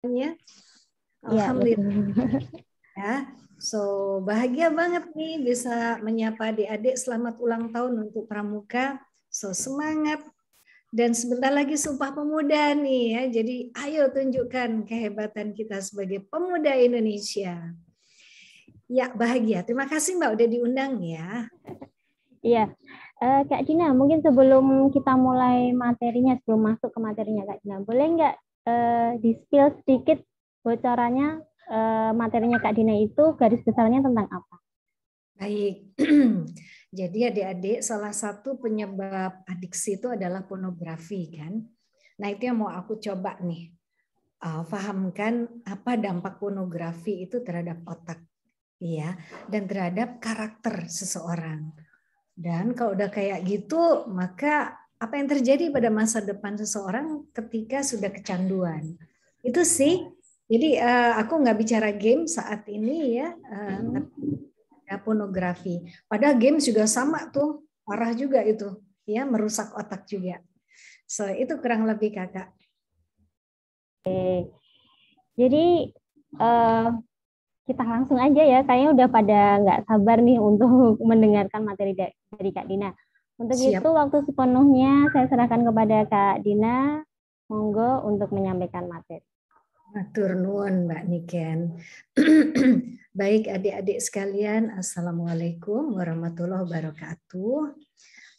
Ya, Iya, betul. alhamdulillah ya. So bahagia banget nih bisa menyapa adik-adik selamat ulang tahun untuk Pramuka. So semangat dan sebentar lagi Sumpah Pemuda nih ya. Jadi ayo tunjukkan kehebatan kita sebagai pemuda Indonesia. Ya bahagia. Terima kasih Mbak udah diundang ya. Iya. Kak Dina, mungkin sebelum kita mulai materinya, sebelum masuk ke materinya Kak Dina, boleh nggak di-spill sedikit bocorannya materinya Kak Dina itu garis besarnya tentang apa? Baik. Jadi adik-adik salah satu penyebab adiksi itu adalah pornografi kan. Nah itu yang mau aku coba nih. Fahamkan apa dampak pornografi itu terhadap otak, ya, dan terhadap karakter seseorang. Dan kalau udah kayak gitu, maka apa yang terjadi pada masa depan seseorang ketika sudah kecanduan? Itu sih. Jadi aku nggak bicara game saat ini ya, tapi ada pornografi. Padahal game juga sama tuh, parah juga itu, ya, merusak otak juga. So itu kurang lebih kakak. Oke. Jadi eh, kita langsung aja ya, kayaknya udah pada nggak sabar nih untuk mendengarkan materi dari Kak Dina. Untuk itu, Siap. waktu sepenuhnya saya serahkan kepada Kak Dina. Monggo untuk menyampaikan materi. Matur nuwun Mbak Niken. Baik adik-adik sekalian, Assalamualaikum warahmatullahi wabarakatuh.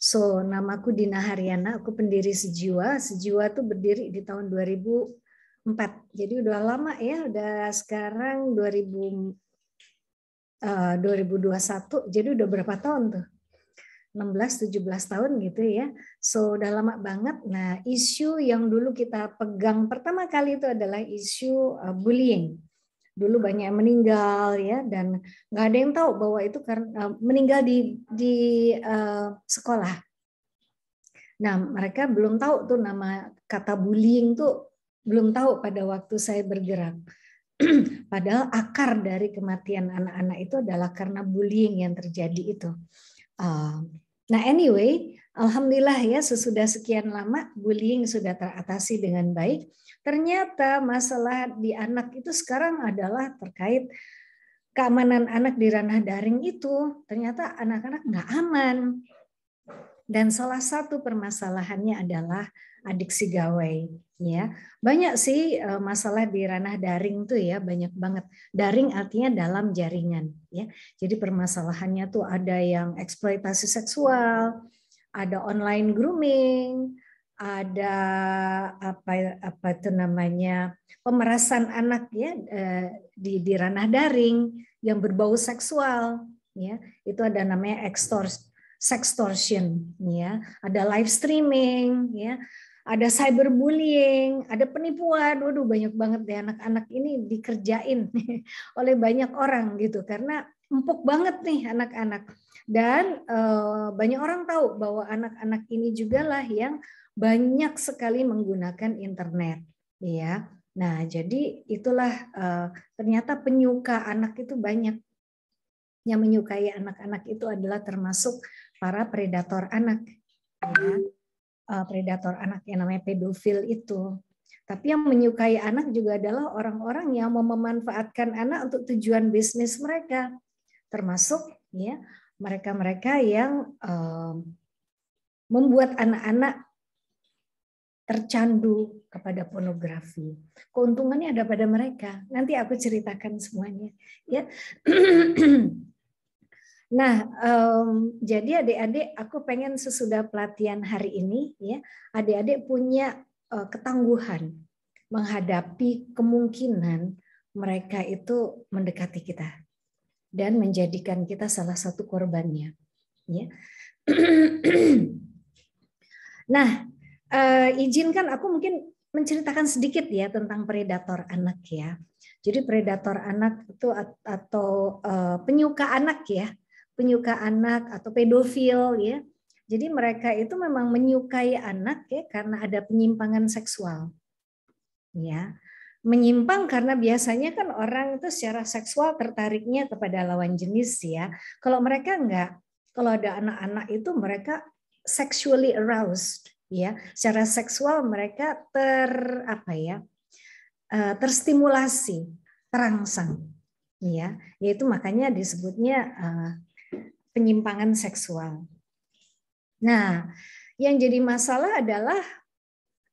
So, namaku Dina Haryana, aku pendiri Sejiwa. Sejiwa tuh berdiri di tahun 2004. Jadi udah lama ya, udah sekarang 2021. Jadi udah berapa tahun tuh? 16-17 tahun gitu ya. So udah lama banget. Nah, isu yang dulu kita pegang pertama kali itu adalah isu bullying. Dulu banyak yang meninggal ya, dan nggak ada yang tahu bahwa itu karena meninggal di sekolah. Nah, mereka belum tahu tuh nama kata bullying tuh, belum tahu pada waktu saya bergerak. Padahal akar dari kematian anak-anak itu adalah karena bullying yang terjadi itu. Nah anyway, alhamdulillah ya sesudah sekian lama bullying sudah teratasi dengan baik. Ternyata masalah di anak itu sekarang adalah terkait keamanan anak di ranah daring itu. Ternyata anak-anak nggak aman. Dan salah satu permasalahannya adalah adiksi gawai. Ya, banyak sih masalah di ranah daring tuh ya, banyak banget. Daring artinya dalam jaringan. Ya, jadi permasalahannya tuh ada yang eksploitasi seksual, ada online grooming, ada apa itu namanya pemerasan anak ya di ranah daring yang berbau seksual. Ya, itu ada namanya sextortion ya, ada live streaming ya, ada cyberbullying, ada penipuan. Waduh banyak banget deh anak-anak ini dikerjain oleh banyak orang gitu karena empuk banget nih anak-anak. Dan banyak orang tahu bahwa anak-anak ini juga lah yang banyak sekali menggunakan internet ya. Nah, jadi itulah ternyata penyuka anak itu banyak. Yang menyukai anak-anak itu adalah termasuk para predator anak, ya. Predator anak yang namanya pedofil itu. Tapi yang menyukai anak juga adalah orang-orang yang mau memanfaatkan anak untuk tujuan bisnis mereka, termasuk ya mereka-mereka yang membuat anak-anak tercandu kepada pornografi. Keuntungannya ada pada mereka. Nanti aku ceritakan semuanya. Ya. Nah, jadi adik-adik, aku pengen sesudah pelatihan hari ini, ya, adik-adik punya ketangguhan menghadapi kemungkinan mereka itu mendekati kita dan menjadikan kita salah satu korbannya. Ya. Nah, izinkan aku mungkin menceritakan sedikit ya tentang predator anak ya. Jadi predator anak itu atau penyuka anak ya, penyuka anak atau pedofil ya. Jadi mereka itu memang menyukai anak ya karena ada penyimpangan seksual. Ya. Menyimpang karena biasanya kan orang itu secara seksual tertariknya kepada lawan jenis ya. Kalau mereka enggak, kalau ada anak-anak itu mereka sexually aroused ya. Secara seksual mereka terstimulasi, terangsang, ya, yaitu makanya disebutnya penyimpangan seksual. Nah, yang jadi masalah adalah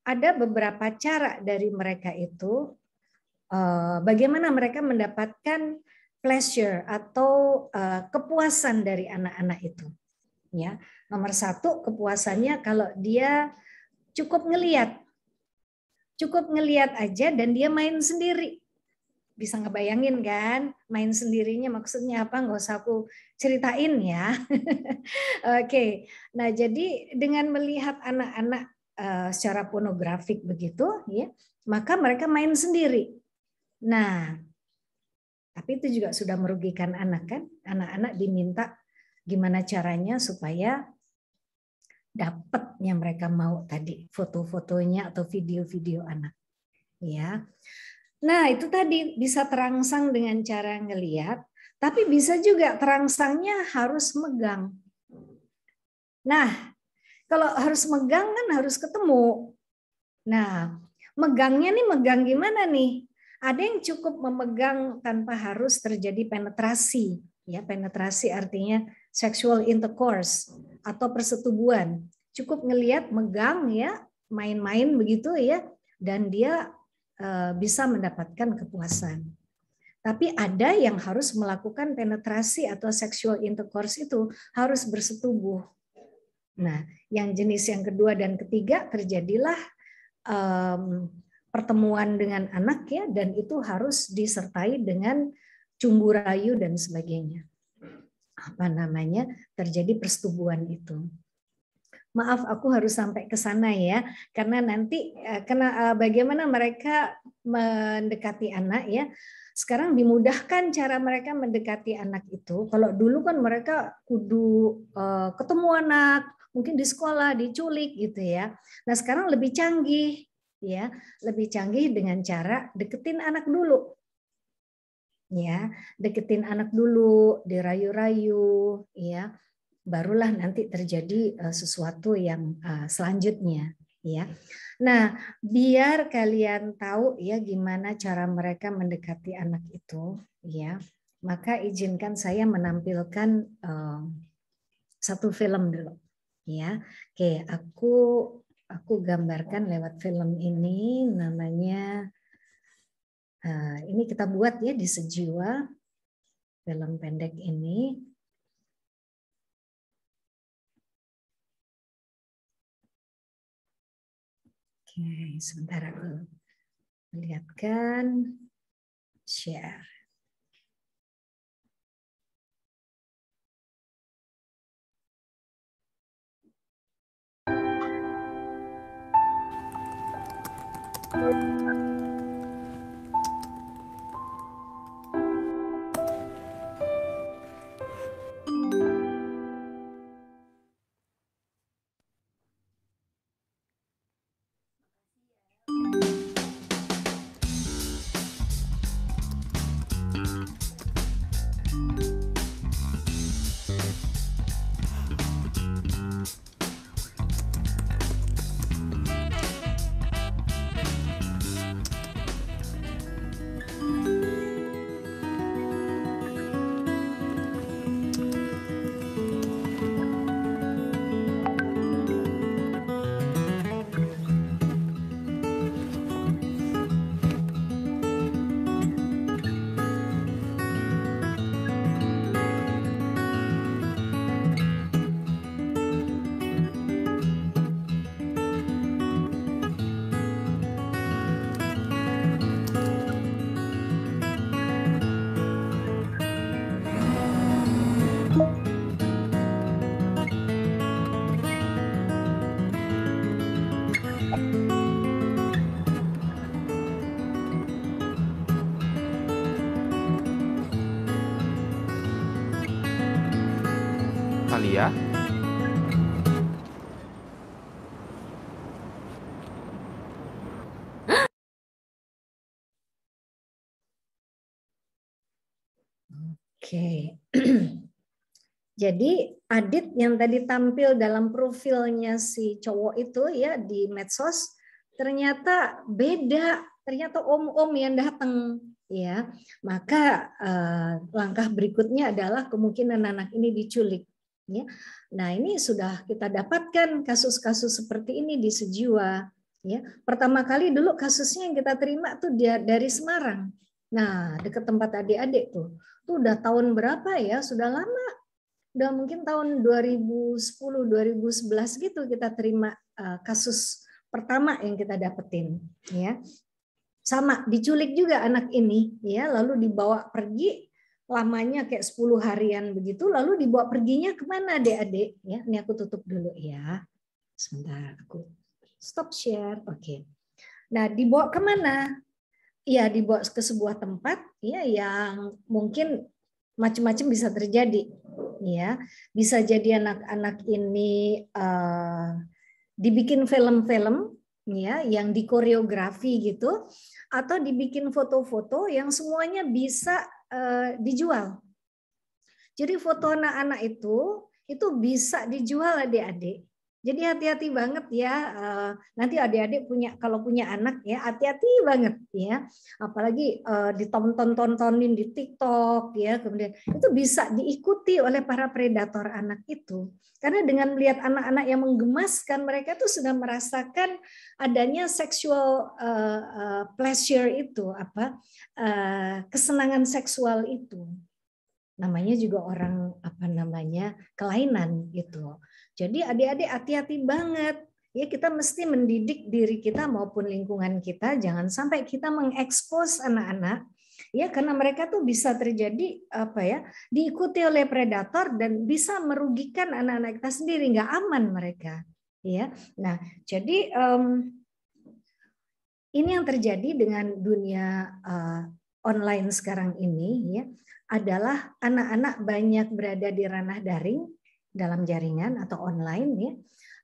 ada beberapa cara dari mereka itu bagaimana mereka mendapatkan pleasure atau kepuasan dari anak-anak itu. Ya, nomor satu kepuasannya kalau dia cukup ngelihat aja dan dia main sendiri. Bisa ngebayangin kan, main sendirinya maksudnya apa? Nggak usah aku ceritain ya. Oke, nah jadi dengan melihat anak-anak secara pornografik begitu, ya, maka mereka main sendiri. Nah, tapi itu juga sudah merugikan anak kan? Anak-anak diminta gimana caranya supaya dapat yang mereka mau tadi, foto-fotonya atau video-video anak. Ya. Nah, itu tadi bisa terangsang dengan cara ngelihat, tapi bisa juga terangsangnya harus megang. Nah, kalau harus megang kan harus ketemu. Nah, megangnya nih megang gimana nih? Ada yang cukup memegang tanpa harus terjadi penetrasi. Ya, penetrasi artinya sexual intercourse atau persetubuhan. Cukup ngelihat, megang ya, main-main begitu ya, dan dia bisa mendapatkan kepuasan. Tapi ada yang harus melakukan penetrasi atau sexual intercourse itu harus bersetubuh. Nah, yang jenis yang kedua dan ketiga terjadilah pertemuan dengan anak ya, dan itu harus disertai dengan cumbu rayu dan sebagainya. Apa namanya? Terjadi persetubuhan itu. Maaf, aku harus sampai ke sana ya, karena nanti bagaimana mereka mendekati anak ya. Sekarang dimudahkan cara mereka mendekati anak itu. Kalau dulu kan mereka kudu ketemu anak, mungkin di sekolah diculik gitu ya. Nah sekarang lebih canggih ya, lebih canggih dengan cara deketin anak dulu. Ya, deketin anak dulu, dirayu-rayu ya. Barulah nanti terjadi sesuatu yang selanjutnya ya. Nah, biar kalian tahu ya gimana cara mereka mendekati anak itu ya, maka izinkan saya menampilkan satu film dulu ya. Oke, aku gambarkan lewat film ini, namanya ini kita buat ya di Sejiwa, film pendek ini. Oke, sebentar aku lihatkan share. Alia? Oke. Jadi Adit yang tadi tampil dalam profilnya si cowok itu ya di medsos ternyata beda ternyata om-om yang datang, ya. Maka langkah berikutnya adalah kemungkinan anak ini diculik, ya. Nah, ini sudah kita dapatkan kasus-kasus seperti ini di Sejiwa, ya. Pertama kali dulu kasusnya yang kita terima tuh dia dari Semarang. Nah, dekat tempat adik-adik tuh. Tuh udah tahun berapa ya? Sudah lama. Udah mungkin tahun 2010, 2011 gitu kita terima kasus pertama yang kita dapetin, ya. Sama diculik juga anak ini, ya, lalu dibawa pergi lamanya kayak 10 harian begitu, lalu dibawa perginya kemana adik-adik, ya. Ini aku tutup dulu ya, sebentar aku stop share, oke. Nah, dibawa kemana? Ya, dibawa ke sebuah tempat, ya, yang mungkin macam-macam bisa terjadi, ya. Bisa jadi anak-anak ini dibikin film-film, ya, yang dikoreografi gitu, atau dibikin foto-foto yang semuanya bisa dijual. Jadi foto anak-anak itu bisa dijual adik-adik. Jadi hati-hati banget ya. Nanti adik-adik kalau punya anak ya, hati-hati banget ya. Apalagi ditonton-tontonin di TikTok ya, kemudian itu bisa diikuti oleh para predator anak itu. Karena dengan melihat anak-anak yang menggemaskan, mereka tuh sudah merasakan adanya sexual pleasure itu, kesenangan seksual itu. Namanya juga orang kelainan gitu. Jadi adik-adik hati-hati banget. Ya, kita mesti mendidik diri kita maupun lingkungan kita, jangan sampai kita mengekspos anak-anak, ya, karena mereka tuh bisa terjadi diikuti oleh predator dan bisa merugikan anak-anak kita sendiri, nggak aman mereka, ya. Nah, jadi ini yang terjadi dengan dunia online sekarang ini, ya, adalah anak-anak banyak berada di ranah daring dalam jaringan atau online, ya.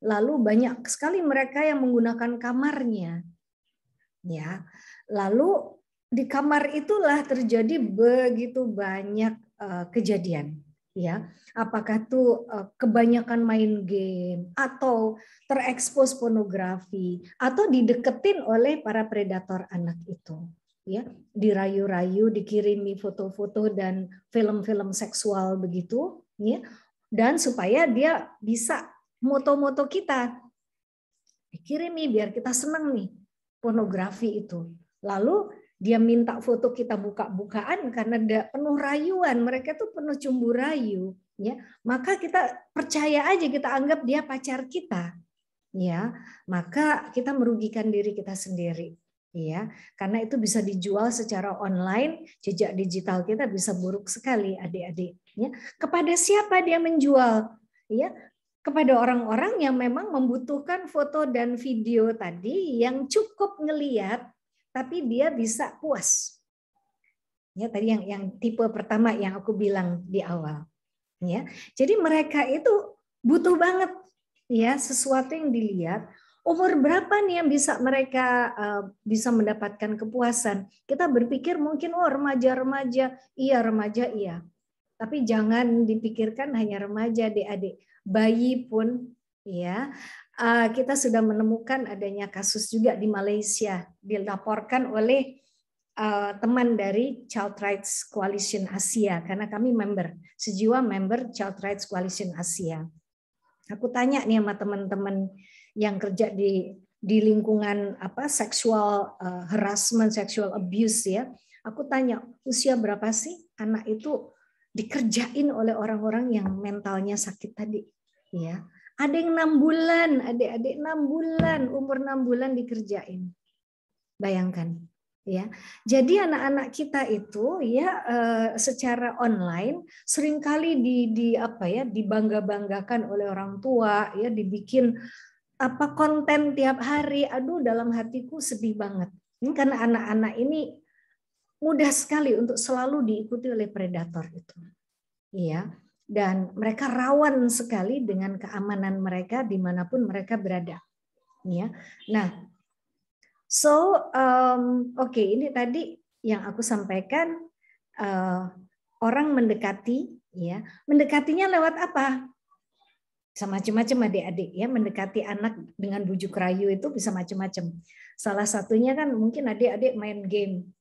Lalu banyak sekali mereka yang menggunakan kamarnya, ya. Lalu di kamar itulah terjadi begitu banyak kejadian, ya. Apakah tuh kebanyakan main game atau terekspos pornografi atau dideketin oleh para predator anak itu, ya, dirayu-rayu, dikirimi foto-foto dan film-film seksual begitu, ya, dan supaya dia bisa moto-moto kita, dikirimi biar kita senang nih pornografi itu. Lalu dia minta foto kita buka-bukaan karena dia penuh rayuan, mereka tuh penuh cumbu rayu, ya. Maka kita percaya aja, kita anggap dia pacar kita, ya. Maka kita merugikan diri kita sendiri, ya. Karena itu bisa dijual secara online, jejak digital kita bisa buruk sekali adik-adik, ya. Kepada siapa dia menjual? Ya, kepada orang-orang yang memang membutuhkan foto dan video tadi yang cukup ngelihat tapi dia bisa puas. Ya, tadi yang tipe pertama yang aku bilang di awal. Ya. Jadi mereka itu butuh banget ya sesuatu yang dilihat. Umur berapa nih yang bisa mereka bisa mendapatkan kepuasan? Kita berpikir mungkin remaja-remaja, iya remaja iya. Tapi jangan dipikirkan hanya remaja, adik-adik. Bayi pun, ya, kita sudah menemukan adanya kasus juga di Malaysia, dilaporkan oleh teman dari Child Rights Coalition Asia, karena kami Sejiwa member Child Rights Coalition Asia. Aku tanya nih sama teman-teman yang kerja di lingkungan sexual harassment, sexual abuse, ya. Aku tanya, usia berapa sih anak itu dikerjain oleh orang-orang yang mentalnya sakit tadi, ya. Ada yang 6 bulan, adik-adik 6 bulan, umur 6 bulan dikerjain. Bayangkan, ya. Jadi anak-anak kita itu ya secara online seringkali dibangga-banggakan oleh orang tua, ya, dibikin konten tiap hari. Aduh, dalam hatiku sedih banget. Ini karena anak-anak ini mudah sekali untuk selalu diikuti oleh predator itu, ya, dan mereka rawan sekali dengan keamanan mereka dimanapun mereka berada, ya. Nah, oke, ini tadi yang aku sampaikan, orang mendekati, ya, mendekatinya lewat apa? Bisa macam-macam adik-adik, ya, mendekati anak dengan bujuk rayu itu bisa macam-macam. Salah satunya kan mungkin adik-adik main game.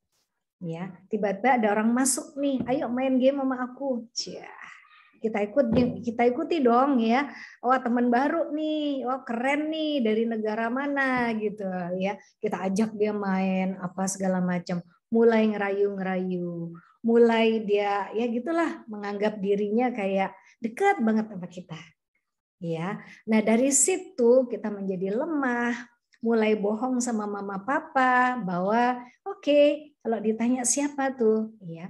Ya, tiba-tiba ada orang masuk nih, ayo main game sama aku. Kita ikuti dong ya. Oh, teman baru nih, oh keren nih, dari negara mana gitu ya. Kita ajak dia main apa segala macam. Mulai ngerayu-ngerayu, mulai dia ya gitulah menganggap dirinya kayak dekat banget sama kita. Ya. Nah, dari situ kita menjadi lemah, mulai bohong sama mama papa bahwa oke, kalau ditanya siapa tuh, ya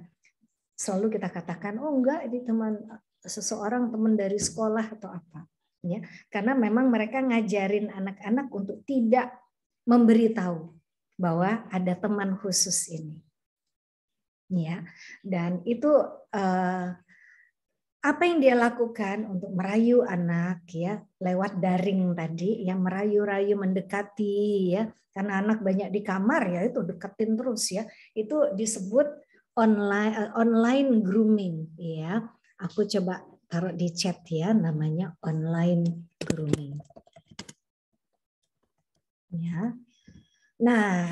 selalu kita katakan oh enggak, ini teman seseorang, teman dari sekolah atau apa, ya karena memang mereka ngajarin anak-anak untuk tidak memberitahu bahwa ada teman khusus ini, ya dan itu apa yang dia lakukan untuk merayu anak ya lewat daring tadi, yang merayu-rayu mendekati ya, karena anak banyak di kamar ya itu deketin terus ya, itu disebut online grooming ya. Aku coba taruh di chat ya, namanya online grooming. Ya. Nah,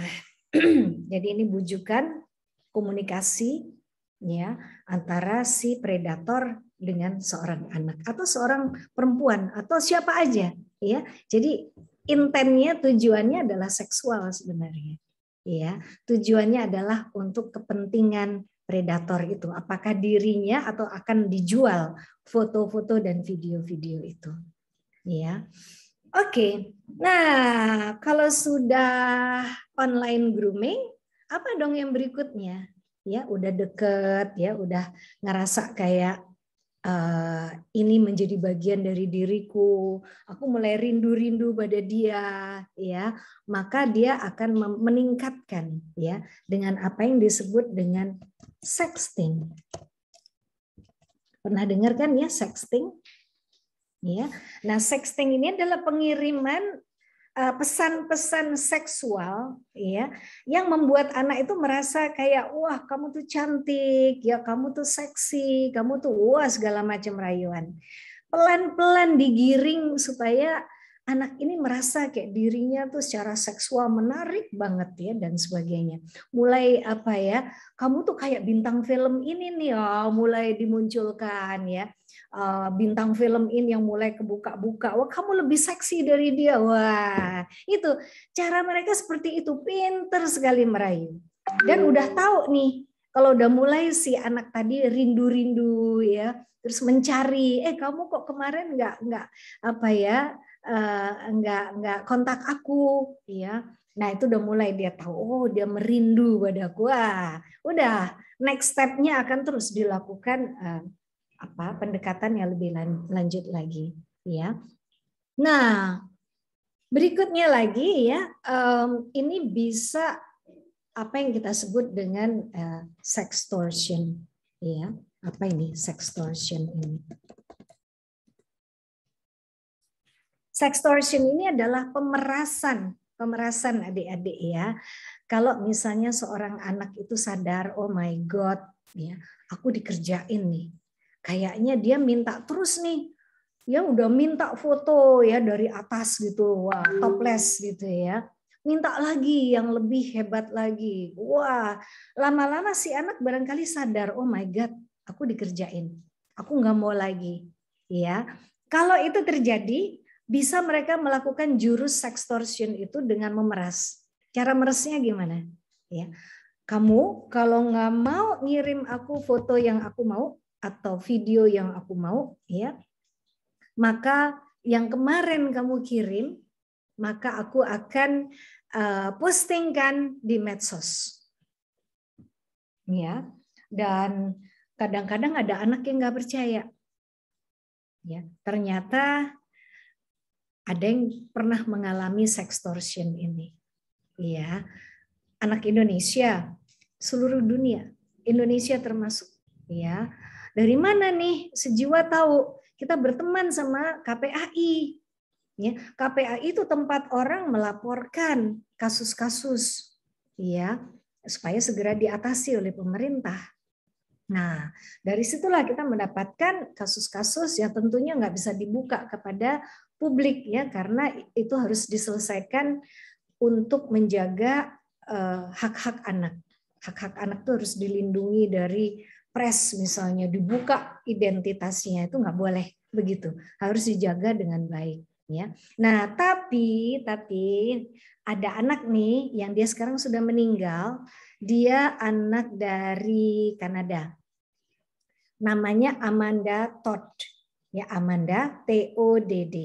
jadi ini bujukan komunikasi ya antara si predator dengan seorang anak atau seorang perempuan atau siapa aja ya. Jadi intennya, tujuannya adalah seksual sebenarnya. Ya, tujuannya adalah untuk kepentingan predator itu, apakah dirinya atau akan dijual foto-foto dan video-video itu. Ya. Oke. Nah, kalau sudah online grooming, apa dong yang berikutnya? Ya, udah deket, ya, udah ngerasa kayak ini menjadi bagian dari diriku, aku mulai rindu-rindu pada dia, ya, maka dia akan meningkatkan, ya, dengan apa yang disebut dengan sexting. Pernah dengar kan ya sexting? Ya, nah sexting ini adalah pengiriman pesan-pesan seksual ya yang membuat anak itu merasa kayak wah kamu tuh cantik ya, kamu tuh seksi, kamu tuh wah segala macam rayuan. Pelan-pelan digiring supaya anak ini merasa kayak dirinya tuh secara seksual menarik banget ya dan sebagainya. Mulai apa ya, kamu tuh kayak bintang film ini nih ya, mulai dimunculkan ya. Bintang film ini yang mulai kebuka-buka, wah kamu lebih seksi dari dia, wah itu cara mereka seperti itu, pinter sekali merayu dan udah tahu nih kalau udah mulai si anak tadi rindu-rindu ya, terus mencari, kamu kok kemarin nggak apa ya, nggak kontak aku ya. Nah itu udah mulai dia tahu, oh dia merindu padaku, wah udah next stepnya akan terus dilakukan pendekatan yang lebih lanjut lagi ya. Nah, berikutnya lagi ya, ini bisa apa yang kita sebut dengan sextortion ya. Apa ini sextortion ini? Sextortion ini adalah pemerasan adik-adik ya. Kalau misalnya seorang anak itu sadar, oh my God, ya, aku dikerjain nih. Kayaknya dia minta terus nih, ya udah minta foto ya dari atas gitu, wah topless gitu ya, minta lagi yang lebih hebat lagi, wah lama-lama si anak barangkali sadar, oh my God, aku dikerjain, aku nggak mau lagi, ya. Kalau itu terjadi, bisa mereka melakukan jurus sextortion itu dengan memeras. Cara merasnya gimana? Ya, kamu kalau nggak mau ngirim aku foto yang aku mau atau video yang aku mau, ya, maka yang kemarin kamu kirim, maka aku akan postingkan di medsos. Ya, dan kadang-kadang ada anak yang nggak percaya. Ya, ternyata ada yang pernah mengalami sextortion ini. Ya, anak Indonesia, seluruh dunia, Indonesia termasuk. Ya, dari mana nih? Sejiwa tahu. Kita berteman sama KPAI. Ya, KPAI itu tempat orang melaporkan kasus-kasus, ya, supaya segera diatasi oleh pemerintah. Nah, dari situlah kita mendapatkan kasus-kasus yang tentunya nggak bisa dibuka kepada publik ya, karena itu harus diselesaikan untuk menjaga hak-hak anak. Hak-hak anak itu harus dilindungi dari pres misalnya, dibuka identitasnya, itu nggak boleh begitu, harus dijaga dengan baik ya. Nah tapi ada anak nih yang dia sekarang sudah meninggal, dia anak dari Kanada, namanya Amanda Todd ya, Amanda TODD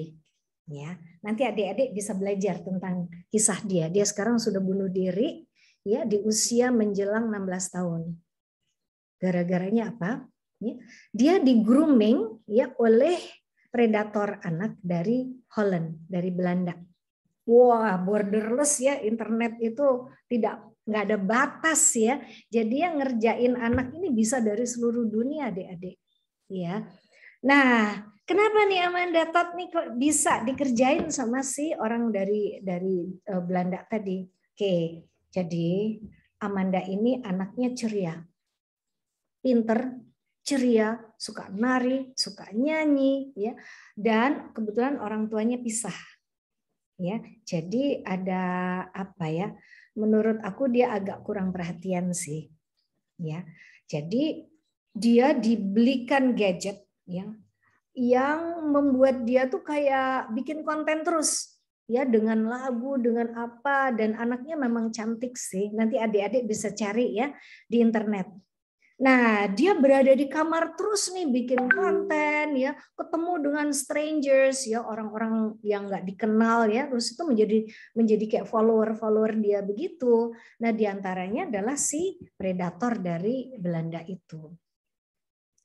ya. Nanti adik-adik bisa belajar tentang kisah dia. Dia sekarang sudah bunuh diri ya di usia menjelang 16 tahun. Gara-garanya apa? Dia di grooming ya oleh predator anak dari Holland, dari Belanda. Wah, borderless ya, internet itu nggak ada batas ya. Jadi yang ngerjain anak ini bisa dari seluruh dunia, adik-adik. Ya. Nah, kenapa nih Amanda Todd nih kok bisa dikerjain sama si orang dari Belanda tadi? Oke, jadi Amanda ini anaknya ceria, pinter, ceria, suka nari, suka nyanyi, ya. Dan kebetulan orang tuanya pisah, ya. Jadi ada apa ya? Menurut aku dia agak kurang perhatian sih, ya. Jadi dia dibelikan gadget, ya, yang membuat dia tuh kayak bikin konten terus. Ya, dengan lagu, dengan apa, dan anaknya memang cantik sih. Nanti adik-adik bisa cari ya di internet. Nah, dia berada di kamar terus nih bikin konten ya, ketemu dengan strangers ya, orang-orang yang nggak dikenal ya, terus itu menjadi kayak follower dia begitu. Nah, diantaranya adalah si predator dari Belanda itu.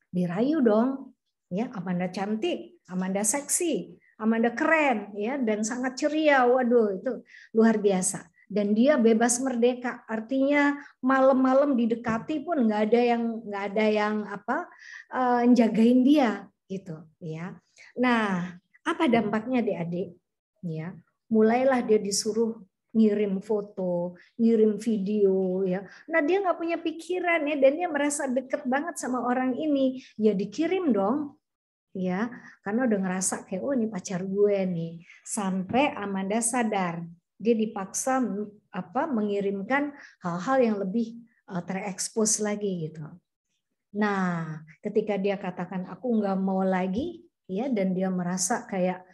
Dirayu dong, ya, Amanda cantik, Amanda seksi, Amanda keren ya, dan sangat ceria. Waduh, itu luar biasa. Dan dia bebas merdeka, artinya malam-malam didekati pun nggak ada yang jagain dia gitu ya. Nah, apa dampaknya adik-adik? Ya, mulailah dia disuruh ngirim foto, ngirim video ya. Nah, dia nggak punya pikiran ya, dan dia merasa deket banget sama orang ini. Ya dikirim dong. Ya, karena udah ngerasa kayak oh ini pacar gue nih. Sampai Amanda sadar, dia dipaksa mengirimkan hal-hal yang lebih terekspos lagi gitu. Nah, ketika dia katakan aku nggak mau lagi ya, dan dia merasa kayak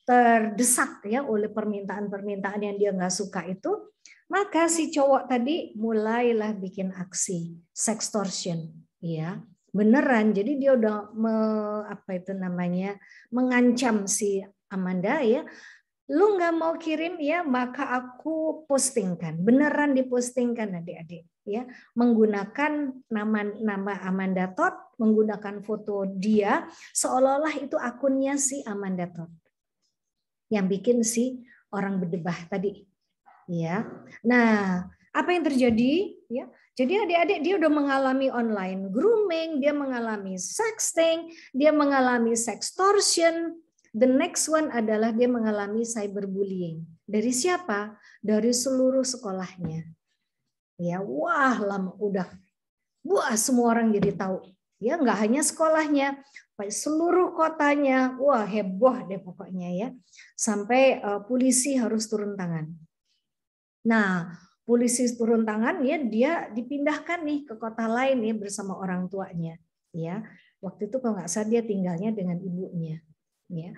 terdesak ya oleh permintaan-permintaan yang dia nggak suka itu, maka si cowok tadi mulailah bikin aksi sextortion ya, beneran. Jadi dia udah mengancam si Amanda ya, lu nggak mau kirim ya, maka aku postingkan. Beneran dipostingkan adik-adik ya, menggunakan nama Amanda Todd, menggunakan foto dia, seolah-olah itu akunnya si Amanda Todd yang bikin si orang berdebah tadi ya. Nah, apa yang terjadi ya? Jadi adik-adik dia udah mengalami online grooming, dia mengalami sexting, dia mengalami sextortion. The next one adalah dia mengalami cyberbullying. Dari siapa? Dari seluruh sekolahnya. Ya, wah, semua orang jadi tahu. Ya, nggak hanya sekolahnya, seluruh kotanya, wah heboh deh pokoknya ya. Sampai polisi harus turun tangan. Nah, polisi turun tangan ya, dia dipindahkan nih ke kota lain ya bersama orang tuanya. Ya, waktu itu kalau nggak salah dia tinggalnya dengan ibunya. Ya,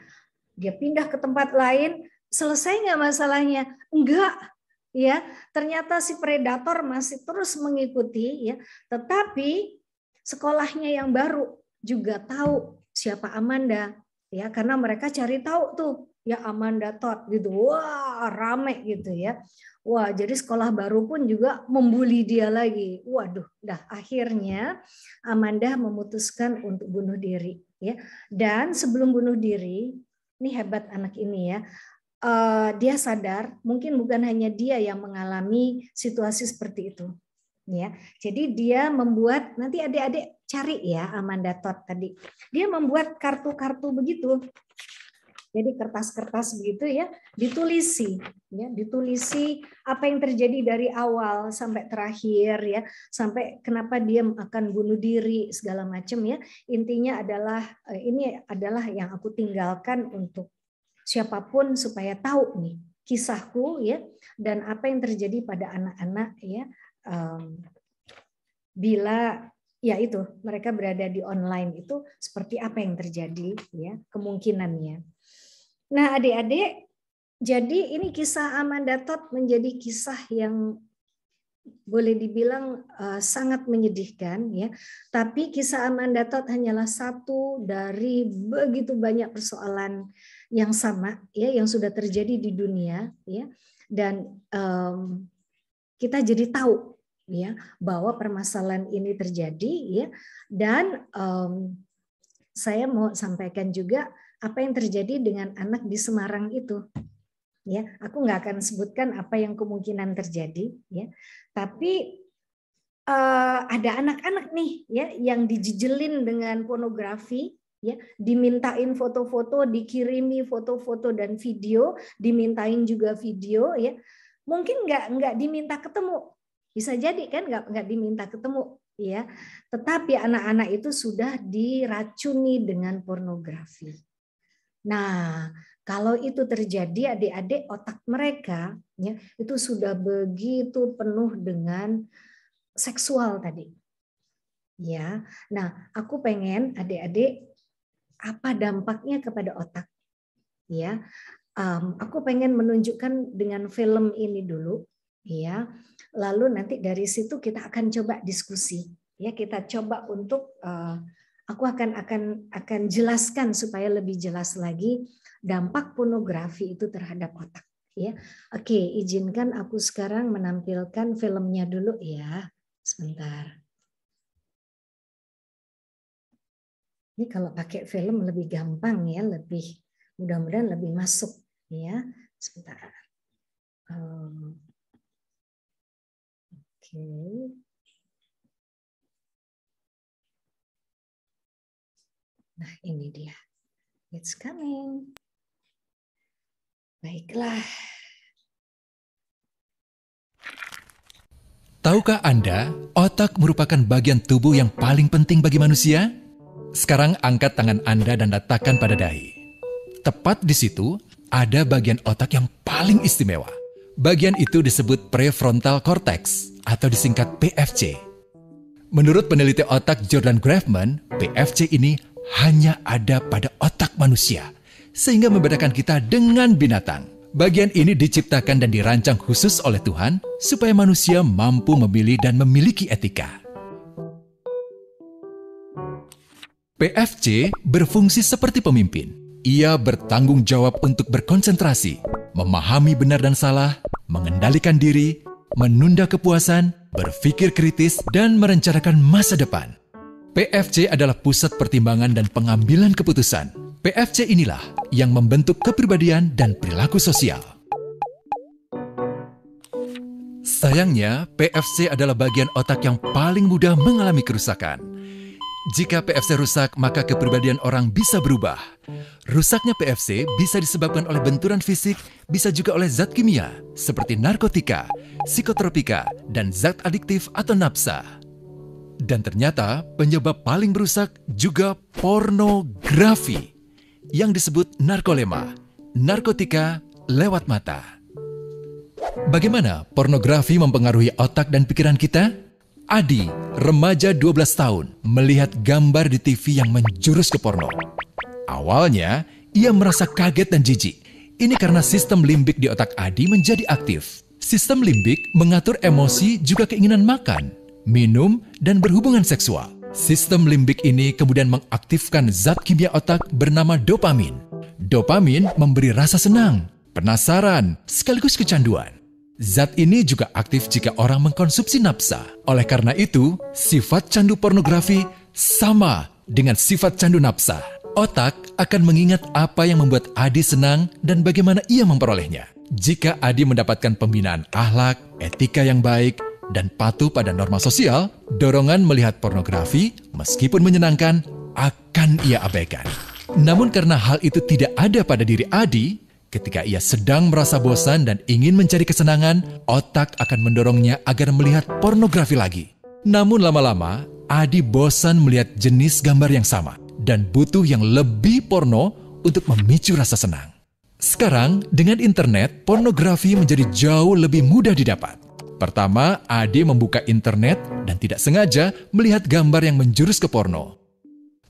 dia pindah ke tempat lain. Selesai nggak masalahnya? Enggak. Ya, ternyata si predator masih terus mengikuti ya. Tetapi sekolahnya yang baru juga tahu siapa Amanda ya, karena mereka cari tahu tuh ya Amanda Todd gitu. Wah, rame gitu ya. Wah, jadi sekolah baru pun juga membuli dia lagi. Waduh, akhirnya Amanda memutuskan untuk bunuh diri ya. Dan sebelum bunuh diri, ini hebat anak ini ya. Dia sadar mungkin bukan hanya dia yang mengalami situasi seperti itu. Ya, jadi dia membuat, nanti adik-adik cari ya Amanda Todd tadi. Dia membuat kartu-kartu begitu. Jadi kertas-kertas begitu ya, ditulisi apa yang terjadi dari awal sampai terakhir ya, sampai kenapa dia akan bunuh diri segala macam ya. Intinya adalah ini adalah yang aku tinggalkan untuk siapapun supaya tahu nih kisahku ya, dan apa yang terjadi pada anak-anak ya, bila ya itu mereka berada di online itu seperti apa yang terjadi ya, kemungkinannya. Nah, adik-adik, jadi ini kisah Amanda Todd menjadi kisah yang boleh dibilang sangat menyedihkan ya. Tapi kisah Amanda Todd hanyalah satu dari begitu banyak persoalan yang sama ya, yang sudah terjadi di dunia ya. Dan kita jadi tahu ya bahwa permasalahan ini terjadi ya. Dan saya mau sampaikan juga apa yang terjadi dengan anak di Semarang itu. Ya, aku nggak akan sebutkan apa yang kemungkinan terjadi, ya. Tapi ada anak-anak nih, ya, yang dijejelin dengan pornografi, ya, dimintain foto-foto, dikirimi foto-foto dan video, dimintain juga video, ya. Mungkin nggak diminta ketemu, bisa jadi kan nggak diminta ketemu, ya. Tetapi anak-anak itu sudah diracuni dengan pornografi. Nah, kalau itu terjadi, adik-adik, otak mereka ya itu sudah begitu penuh dengan seksual tadi. Ya. Nah, aku pengen adik-adik apa dampaknya kepada otak? Ya. Aku pengen menunjukkan dengan film ini dulu, ya. Lalu nanti dari situ kita akan coba diskusi. Ya, kita coba untuk aku akan jelaskan supaya lebih jelas lagi dampak pornografi itu terhadap otak ya. Oke, izinkan aku sekarang menampilkan filmnya dulu ya. Sebentar. Ini kalau pakai film lebih gampang ya, lebih mudah-mudahan lebih masuk ya. Sebentar. Oke. Nah, ini dia. It's coming. Baiklah. Tahukah Anda, otak merupakan bagian tubuh yang paling penting bagi manusia? Sekarang angkat tangan Anda dan letakkan pada dahi. Tepat di situ, ada bagian otak yang paling istimewa. Bagian itu disebut prefrontal cortex atau disingkat PFC. Menurut peneliti otak Jordan Grafman, PFC ini hanya ada pada otak manusia, sehingga membedakan kita dengan binatang. Bagian ini diciptakan dan dirancang khusus oleh Tuhan, supaya manusia mampu memilih dan memiliki etika. PFC berfungsi seperti pemimpin. Ia bertanggung jawab untuk berkonsentrasi, memahami benar dan salah, mengendalikan diri, menunda kepuasan, berpikir kritis, dan merencanakan masa depan. PFC adalah pusat pertimbangan dan pengambilan keputusan. PFC inilah yang membentuk kepribadian dan perilaku sosial. Sayangnya, PFC adalah bagian otak yang paling mudah mengalami kerusakan. Jika PFC rusak, maka kepribadian orang bisa berubah. Rusaknya PFC bisa disebabkan oleh benturan fisik, bisa juga oleh zat kimia, seperti narkotika, psikotropika, dan zat adiktif atau nafsa. Dan ternyata penyebab paling merusak juga pornografi yang disebut narkolema, narkotika lewat mata. Bagaimana pornografi mempengaruhi otak dan pikiran kita? Adi, remaja 12 tahun, melihat gambar di TV yang menjurus ke porno. Awalnya, ia merasa kaget dan jijik. Ini karena sistem limbik di otak Adi menjadi aktif. Sistem limbik mengatur emosi juga keinginan makan, minum, dan berhubungan seksual. Sistem limbik ini kemudian mengaktifkan zat kimia otak bernama dopamin. Dopamin memberi rasa senang, penasaran, sekaligus kecanduan. Zat ini juga aktif jika orang mengkonsumsi nafsa. Oleh karena itu, sifat candu pornografi sama dengan sifat candu nafsa. Otak akan mengingat apa yang membuat Adi senang dan bagaimana ia memperolehnya. Jika Adi mendapatkan pembinaan akhlak, etika yang baik, dan patuh pada norma sosial, dorongan melihat pornografi, meskipun menyenangkan, akan ia abaikan. Namun karena hal itu tidak ada pada diri Adi, ketika ia sedang merasa bosan dan ingin mencari kesenangan, otak akan mendorongnya agar melihat pornografi lagi. Namun lama-lama, Adi bosan melihat jenis gambar yang sama, dan butuh yang lebih porno untuk memicu rasa senang. Sekarang, dengan internet, pornografi menjadi jauh lebih mudah didapat. Pertama, Ade membuka internet dan tidak sengaja melihat gambar yang menjurus ke porno.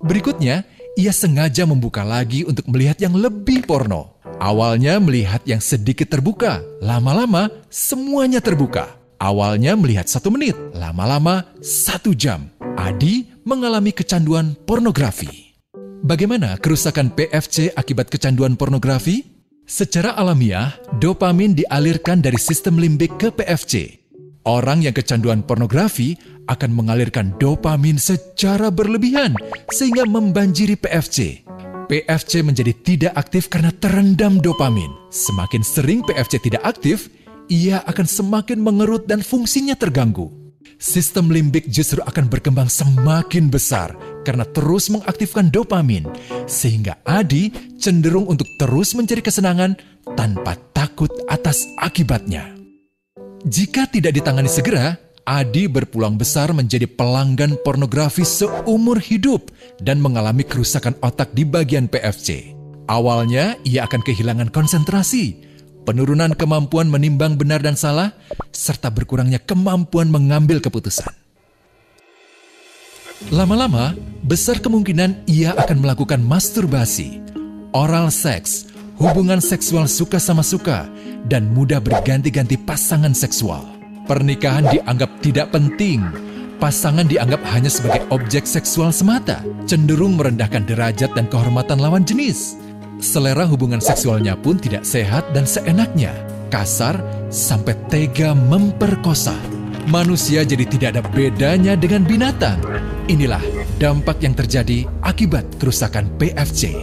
Berikutnya, ia sengaja membuka lagi untuk melihat yang lebih porno. Awalnya melihat yang sedikit terbuka, lama-lama semuanya terbuka. Awalnya melihat 1 menit, lama-lama 1 jam. Adi mengalami kecanduan pornografi. Bagaimana kerusakan PFC akibat kecanduan pornografi? Secara alamiah, dopamin dialirkan dari sistem limbik ke PFC. Orang yang kecanduan pornografi akan mengalirkan dopamin secara berlebihan sehingga membanjiri PFC. PFC menjadi tidak aktif karena terendam dopamin. Semakin sering PFC tidak aktif, ia akan semakin mengerut dan fungsinya terganggu. Sistem limbik justru akan berkembang semakin besar karena terus mengaktifkan dopamin, sehingga Adi cenderung untuk terus mencari kesenangan tanpa takut atas akibatnya. Jika tidak ditangani segera, Adi berpeluang besar menjadi pelanggan pornografi seumur hidup dan mengalami kerusakan otak di bagian PFC. Awalnya, ia akan kehilangan konsentrasi, penurunan kemampuan menimbang benar dan salah, serta berkurangnya kemampuan mengambil keputusan. Lama-lama, besar kemungkinan ia akan melakukan masturbasi, oral seks, hubungan seksual suka sama suka, dan mudah berganti-ganti pasangan seksual. Pernikahan dianggap tidak penting. Pasangan dianggap hanya sebagai objek seksual semata, cenderung merendahkan derajat dan kehormatan lawan jenis. Selera hubungan seksualnya pun tidak sehat dan seenaknya, kasar sampai tega memperkosa. Manusia jadi tidak ada bedanya dengan binatang. Inilah dampak yang terjadi akibat kerusakan PFC.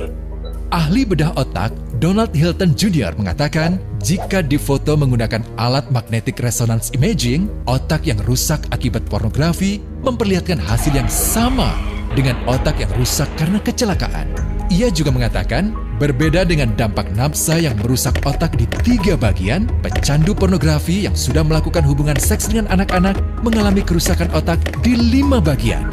Ahli bedah otak Donald Hilton Jr. mengatakan, jika difoto menggunakan alat magnetic resonance imaging, otak yang rusak akibat pornografi memperlihatkan hasil yang sama dengan otak yang rusak karena kecelakaan. Ia juga mengatakan, berbeda dengan dampak nafsa yang merusak otak di 3 bagian, pecandu pornografi yang sudah melakukan hubungan seks dengan anak-anak mengalami kerusakan otak di 5 bagian.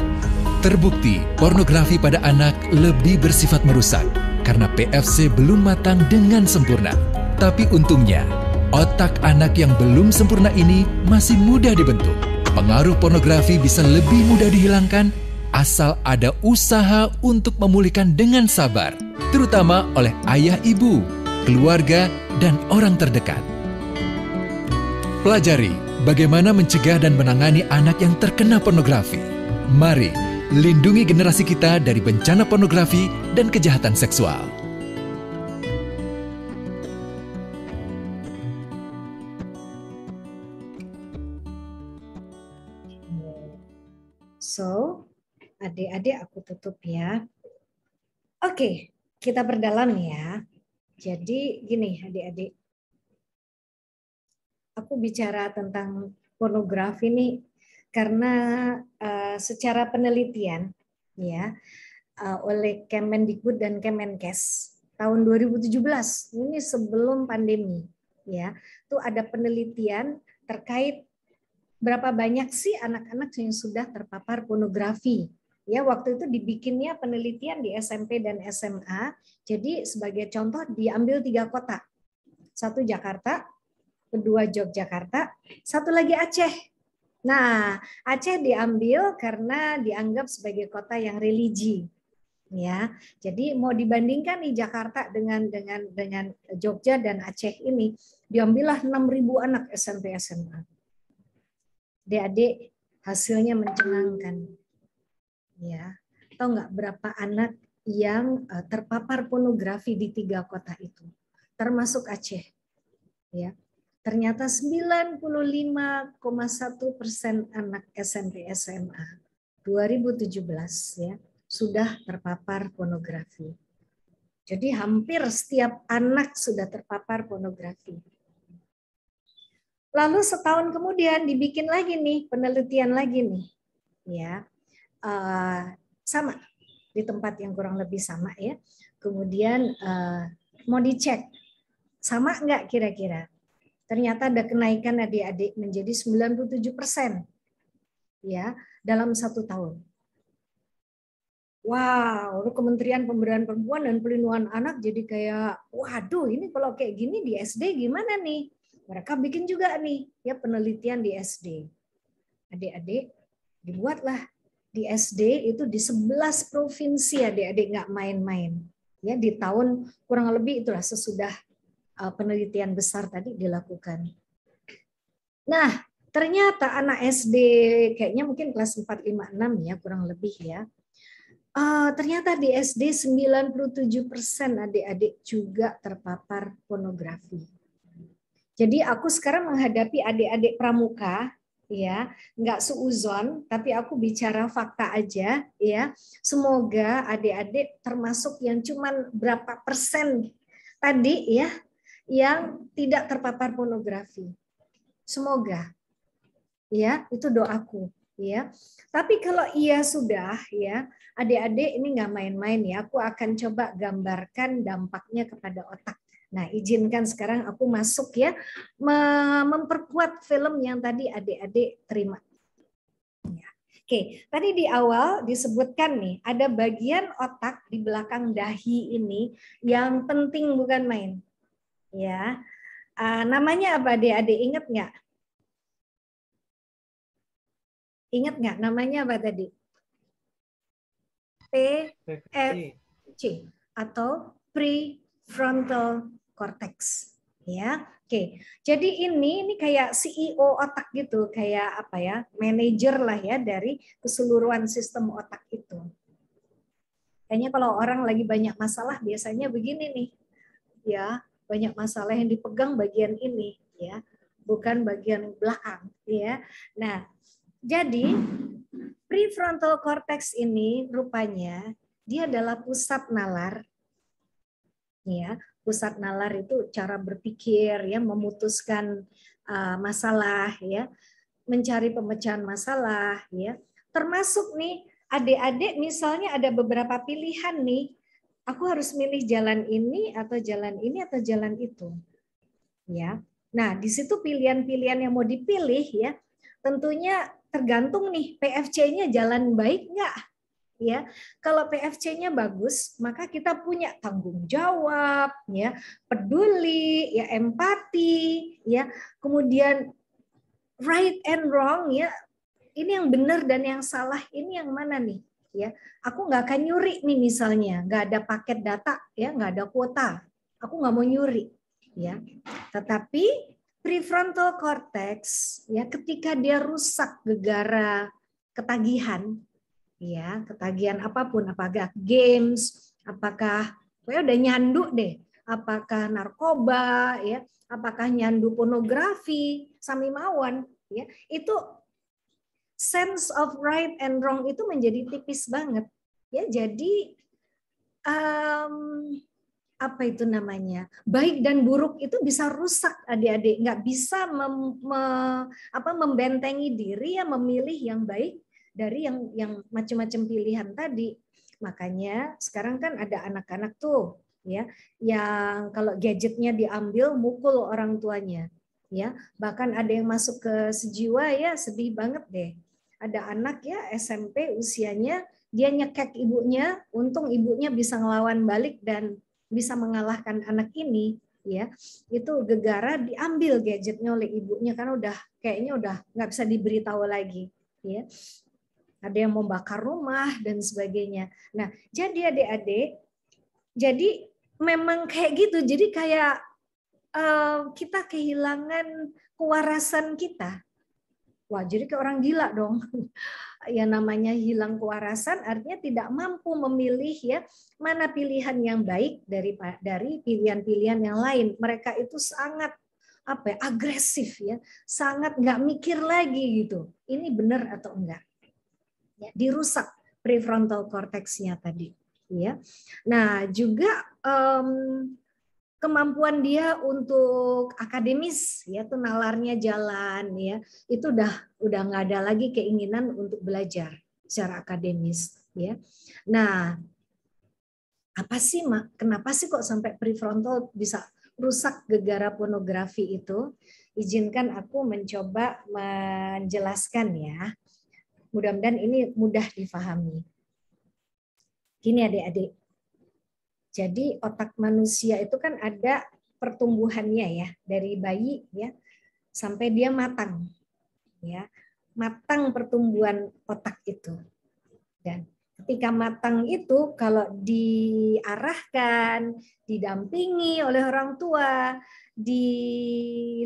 Terbukti, pornografi pada anak lebih bersifat merusak karena PFC belum matang dengan sempurna. Tapi untungnya, otak anak yang belum sempurna ini masih mudah dibentuk. Pengaruh pornografi bisa lebih mudah dihilangkan asal ada usaha untuk memulihkan dengan sabar, terutama oleh ayah ibu, keluarga, dan orang terdekat. Pelajari bagaimana mencegah dan menangani anak yang terkena pornografi. Mari lindungi generasi kita dari bencana pornografi dan kejahatan seksual. So, adik-adik aku tutup ya. Oke, kita perdalam ya. Jadi gini adik-adik. Aku bicara tentang pornografi nih karena secara penelitian ya oleh Kemendikbud dan Kemenkes tahun 2017, ini sebelum pandemi ya, itu ada penelitian terkait berapa banyak sih anak-anak yang sudah terpapar pornografi. Ya, waktu itu dibikinnya penelitian di SMP dan SMA. Jadi sebagai contoh diambil 3 kota. 1 Jakarta, 2 Yogyakarta, 1 lagi Aceh. Nah, Aceh diambil karena dianggap sebagai kota yang religi. Ya. Jadi mau dibandingkan di Jakarta dengan Jogja dan Aceh ini, diambillah 6.000 anak SMP SMA. Adik-adik, hasilnya mencengangkan. Ya. Tahu nggak berapa anak yang terpapar pornografi di 3 kota itu? Termasuk Aceh. Ya. Ternyata 95,1% anak SMP SMA 2017 ya sudah terpapar pornografi. Jadi hampir setiap anak sudah terpapar pornografi. Lalu setahun kemudian dibikin lagi nih penelitian lagi nih, ya sama di tempat yang kurang lebih sama ya. Kemudian mau dicek sama nggak kira-kira? Ternyata ada kenaikan adik-adik menjadi 97% ya dalam 1 tahun. wow, Kementerian Pemberdayaan Perempuan dan Perlindungan Anak jadi kayak, waduh, ini kalau kayak gini di SD gimana nih? Mereka bikin juga nih ya penelitian di SD. Adik-adik, dibuatlah di SD itu di 11 provinsi, adik-adik, nggak main-main. Ya, di tahun kurang lebih itulah sesudah penelitian besar tadi dilakukan. Nah, ternyata anak SD kayaknya mungkin kelas 4, 5, 6 ya kurang lebih ya. Ternyata di SD 97% adik-adik juga terpapar pornografi. Jadi aku sekarang menghadapi adik-adik pramuka, ya, nggak suuzon, tapi aku bicara fakta aja, ya. Semoga adik-adik termasuk yang cuman berapa persen tadi, ya, yang tidak terpapar pornografi. Semoga, ya, itu doaku, ya. Tapi kalau iya sudah, ya, adik-adik ini nggak main-main ya. Aku akan coba gambarkan dampaknya kepada otak. Nah, izinkan sekarang aku masuk ya, memperkuat film yang tadi adik-adik terima. Ya. Oke, tadi di awal disebutkan nih, ada bagian otak di belakang dahi ini yang penting bukan main. Ya, namanya apa adik-adik? Ingat nggak? Ingat nggak namanya apa tadi? PFC atau prefrontal cortex, ya. Oke, jadi ini kayak CEO otak gitu, kayak apa ya, manajer lah ya dari keseluruhan sistem otak itu. Kayaknya kalau orang lagi banyak masalah biasanya begini nih, ya, banyak masalah yang dipegang bagian ini, ya, bukan bagian belakang, ya. Nah, jadi prefrontal cortex ini rupanya dia adalah pusat nalar. Ya, pusat nalar itu cara berpikir ya, memutuskan masalah ya, mencari pemecahan masalah ya. Termasuk nih adik-adik misalnya ada beberapa pilihan nih, aku harus milih jalan ini atau jalan ini atau jalan itu. Ya. Nah, di situ pilihan-pilihan yang mau dipilih ya, tentunya tergantung nih PFC-nya jalan baik nggak. Ya, kalau PFC-nya bagus, maka kita punya tanggung jawab, ya, peduli, ya, empati, ya, kemudian right and wrong, ya, ini yang benar dan yang salah ini yang mana nih, ya? Aku nggak akan nyuri nih misalnya, nggak ada paket data, ya, nggak ada kuota, aku nggak mau nyuri, ya. Tetapi prefrontal cortex, ya, ketika dia rusak gegara ketagihan. Ya, ketagihan apapun, apakah games, apakah udah nyandu deh, apakah narkoba, ya, apakah nyandu pornografi, samimawan, ya, itu sense of right and wrong itu menjadi tipis banget, ya. Jadi apa itu namanya, baik dan buruk itu bisa rusak adik-adik, nggak bisa membentengi diri ya, memilih yang baik dari yang macam-macam pilihan tadi. Makanya sekarang kan ada anak-anak tuh ya yang kalau gadgetnya diambil mukul orang tuanya ya, bahkan ada yang masuk ke sejiwa ya, sedih banget deh. Ada anak ya SMP usianya dia nyekek ibunya, untung ibunya bisa ngelawan balik dan bisa mengalahkan anak ini ya. Itu gegara diambil gadgetnya oleh ibunya karena udah kayaknya udah nggak bisa diberitahu lagi ya. Ada yang mau bakar rumah dan sebagainya. Nah, jadi adik-adik, jadi memang kayak gitu. Jadi kayak kita kehilangan kewarasan kita. Wah, jadi kayak orang gila dong. Ya namanya hilang kewarasan artinya tidak mampu memilih ya mana pilihan yang baik dari pilihan-pilihan yang lain. Mereka itu sangat agresif ya, sangat nggak mikir lagi gitu. Ini benar atau enggak? Ya, dirusak prefrontal cortex-nya tadi. Ya, nah juga kemampuan dia untuk akademis ya, tuh nalarnya jalan ya, itu udah nggak ada lagi keinginan untuk belajar secara akademis ya. Nah, kenapa sih kok sampai prefrontal bisa rusak gegara pornografi itu? Izinkan aku mencoba menjelaskan ya. Mudah-mudahan ini mudah difahami. Gini adik-adik. Jadi otak manusia itu kan ada pertumbuhannya ya, dari bayi ya sampai dia matang. Ya. Matang pertumbuhan otak itu. Dan ketika matang itu kalau diarahkan, didampingi oleh orang tua, dilindungi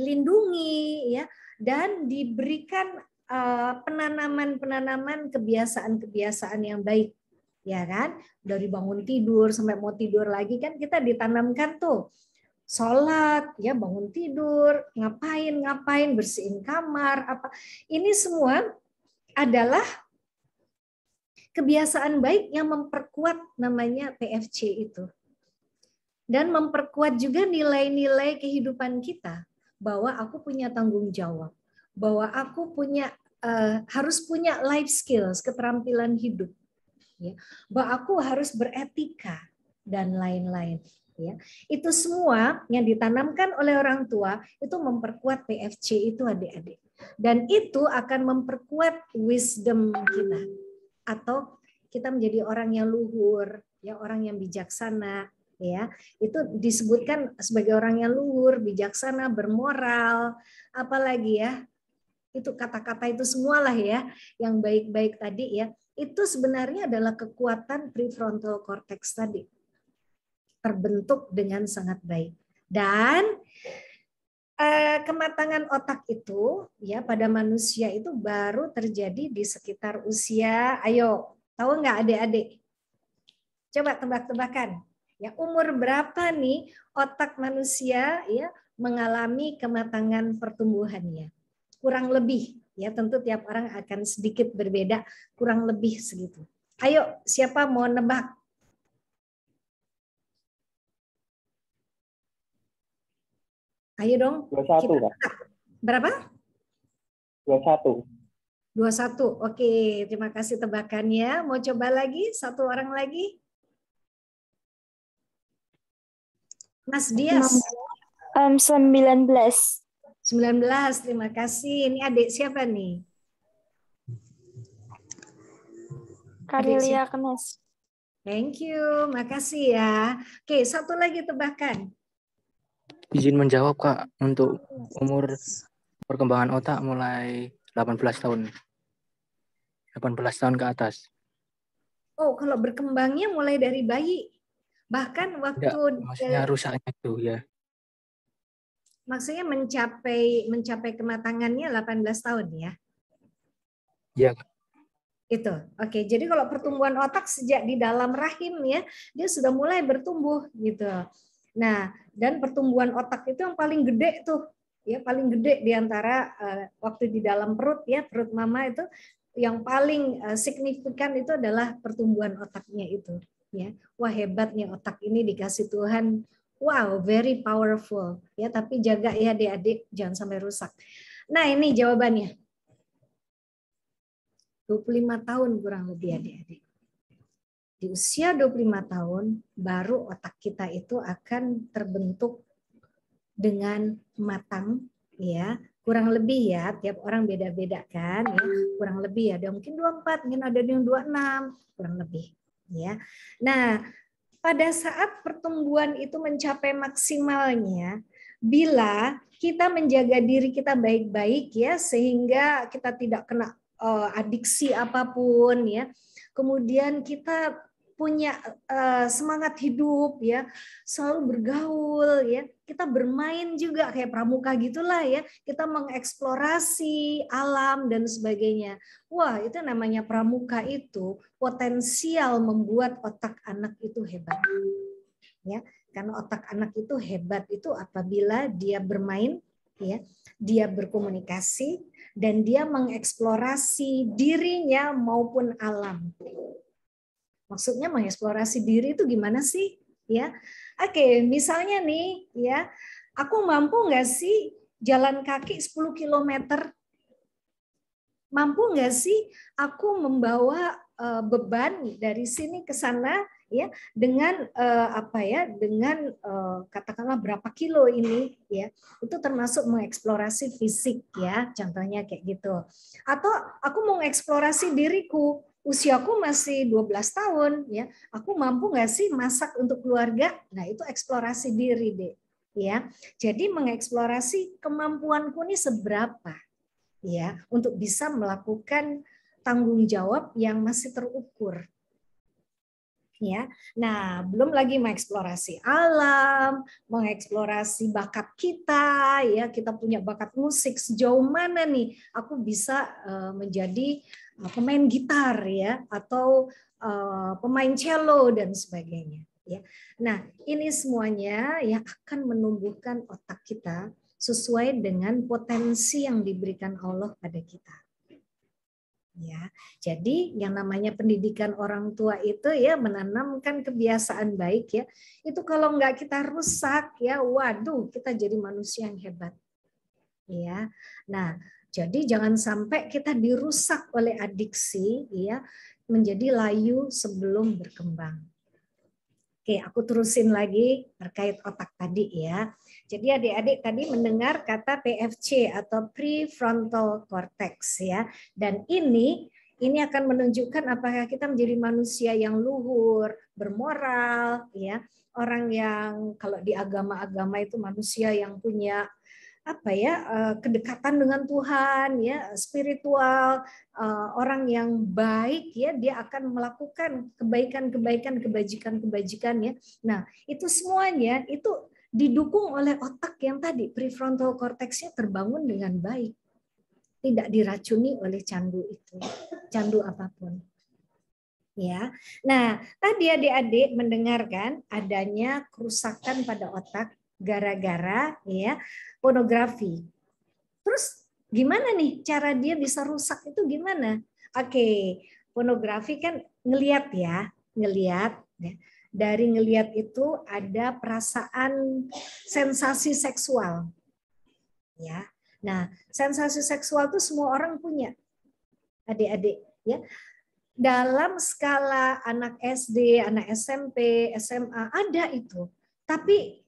ya, dan diberikan penanaman kebiasaan-kebiasaan yang baik, ya kan? Dari bangun tidur sampai mau tidur lagi kan kita ditanamkan tuh sholat, ya bangun tidur, ngapain, bersihin kamar, apa. Ini semua adalah kebiasaan baik yang memperkuat namanya PFC itu. Dan memperkuat juga nilai-nilai kehidupan kita. Bahwa aku punya tanggung jawab. Bahwa aku harus punya life skills, keterampilan hidup. Ya. Bahwa aku harus beretika dan lain-lain. Ya. Itu semua yang ditanamkan oleh orang tua itu memperkuat PFC itu adik-adik. Dan itu akan memperkuat wisdom kita. Atau kita menjadi orang yang luhur, ya orang yang bijaksana, ya itu disebutkan sebagai orang yang luhur, bijaksana, bermoral, apalagi ya itu kata-kata itu semualah ya yang baik-baik tadi ya itu sebenarnya adalah kekuatan prefrontal cortex tadi terbentuk dengan sangat baik dan kematangan otak itu ya pada manusia itu baru terjadi di sekitar usia, ayo tahu nggak adik-adik? Coba tebak-tebakan. Ya umur berapa nih otak manusia ya mengalami kematangan pertumbuhannya? Kurang lebih ya tentu tiap orang akan sedikit berbeda, kurang lebih segitu. Ayo siapa mau nebak? Ayo dong. 21, Kak. Berapa? 21. 21. Oke, terima kasih tebakannya. Mau coba lagi? Satu orang lagi? Mas Dias. 19. 19, terima kasih. Ini adik siapa nih? Karilia Kenes. Thank you, makasih ya. Oke, satu lagi tebakan. Izin menjawab, Kak, untuk umur perkembangan otak mulai 18 tahun. 18 tahun ke atas. Oh, kalau berkembangnya mulai dari bayi. Bahkan waktu maksudnya rusaknya itu ya. Maksudnya mencapai kematangannya 18 tahun ya. Iya, Kak. Itu. Oke, jadi kalau pertumbuhan otak sejak di dalam rahim ya, dia sudah mulai bertumbuh gitu. Nah, dan pertumbuhan otak itu yang paling gede tuh, ya paling gede di antara waktu di dalam perut ya, perut mama itu yang paling signifikan itu adalah pertumbuhan otaknya itu, ya. Wah, hebatnya otak ini dikasih Tuhan. Wow, very powerful. Ya, tapi jaga ya adik-adik jangan sampai rusak. Nah, ini jawabannya. 25 tahun kurang lebih adik-adik. Di usia 25 tahun baru otak kita itu akan terbentuk dengan matang ya. Kurang lebih ya, tiap orang beda-beda kan ya. Kurang lebih ada mungkin 24, mungkin ada yang 26, kurang lebih ya. Nah, pada saat pertumbuhan itu mencapai maksimalnya bila kita menjaga diri kita baik-baik ya sehingga kita tidak kena adiksi apapun ya. Kemudian kita punya semangat hidup ya, selalu bergaul ya. Kita bermain juga kayak pramuka gitulah ya. Kita mengeksplorasi alam dan sebagainya. Wah, itu namanya pramuka itu potensial membuat otak anak itu hebat. Ya, karena otak anak itu hebat itu apabila dia bermain ya, dia berkomunikasi dan dia mengeksplorasi dirinya maupun alam. Maksudnya mengeksplorasi diri itu gimana sih? Ya, oke, misalnya nih, ya, aku mampu nggak sih jalan kaki 10 km? Mampu nggak sih aku membawa beban dari sini ke sana, ya, dengan dengan katakanlah berapa kilo ini, ya, itu termasuk mengeksplorasi fisik, ya, contohnya kayak gitu. Atau aku mau mengeksplorasi diriku. usiaku masih 12 tahun ya. Aku mampu nggak sih masak untuk keluarga? Nah, itu eksplorasi diri deh. Ya. Jadi mengeksplorasi kemampuanku ini seberapa ya untuk bisa melakukan tanggung jawab yang masih terukur. Ya. Nah, belum lagi mengeksplorasi alam, mengeksplorasi bakat kita, ya, kita punya bakat musik sejauh mana nih aku bisa menjadi pemain gitar ya atau pemain cello dan sebagainya, ya. Nah, ini semuanya yang akan menumbuhkan otak kita sesuai dengan potensi yang diberikan Allah pada kita. Ya, jadi yang namanya pendidikan orang tua itu ya menanamkan kebiasaan baik ya. Itu kalau nggak kita rusak ya, waduh kita jadi manusia yang hebat. Ya, nah jadi jangan sampai kita dirusak oleh adiksi ya menjadi layu sebelum berkembang. Oke, aku terusin lagi terkait otak tadi ya. Jadi adik-adik tadi mendengar kata PFC atau prefrontal cortex ya. Dan ini akan menunjukkan apakah kita menjadi manusia yang luhur, bermoral ya. Orang yang kalau di agama-agama itu manusia yang punya kedekatan dengan Tuhan ya, spiritual, orang yang baik ya, dia akan melakukan kebaikan-kebaikan, kebajikan-kebajikan ya. Nah, itu semuanya itu didukung oleh otak yang tadi prefrontal cortex-nya terbangun dengan baik. Tidak diracuni oleh candu itu, candu apapun. Ya. Nah, tadi adik-adik mendengarkan adanya kerusakan pada otak gara-gara ya pornografi. Terus gimana nih cara dia bisa rusak itu gimana? Oke, pornografi kan ngelihat ya. Dari ngelihat itu ada perasaan sensasi seksual. Ya. Nah, sensasi seksual itu semua orang punya. Adik-adik ya. Dalam skala anak SD, anak SMP, SMA ada itu. Tapi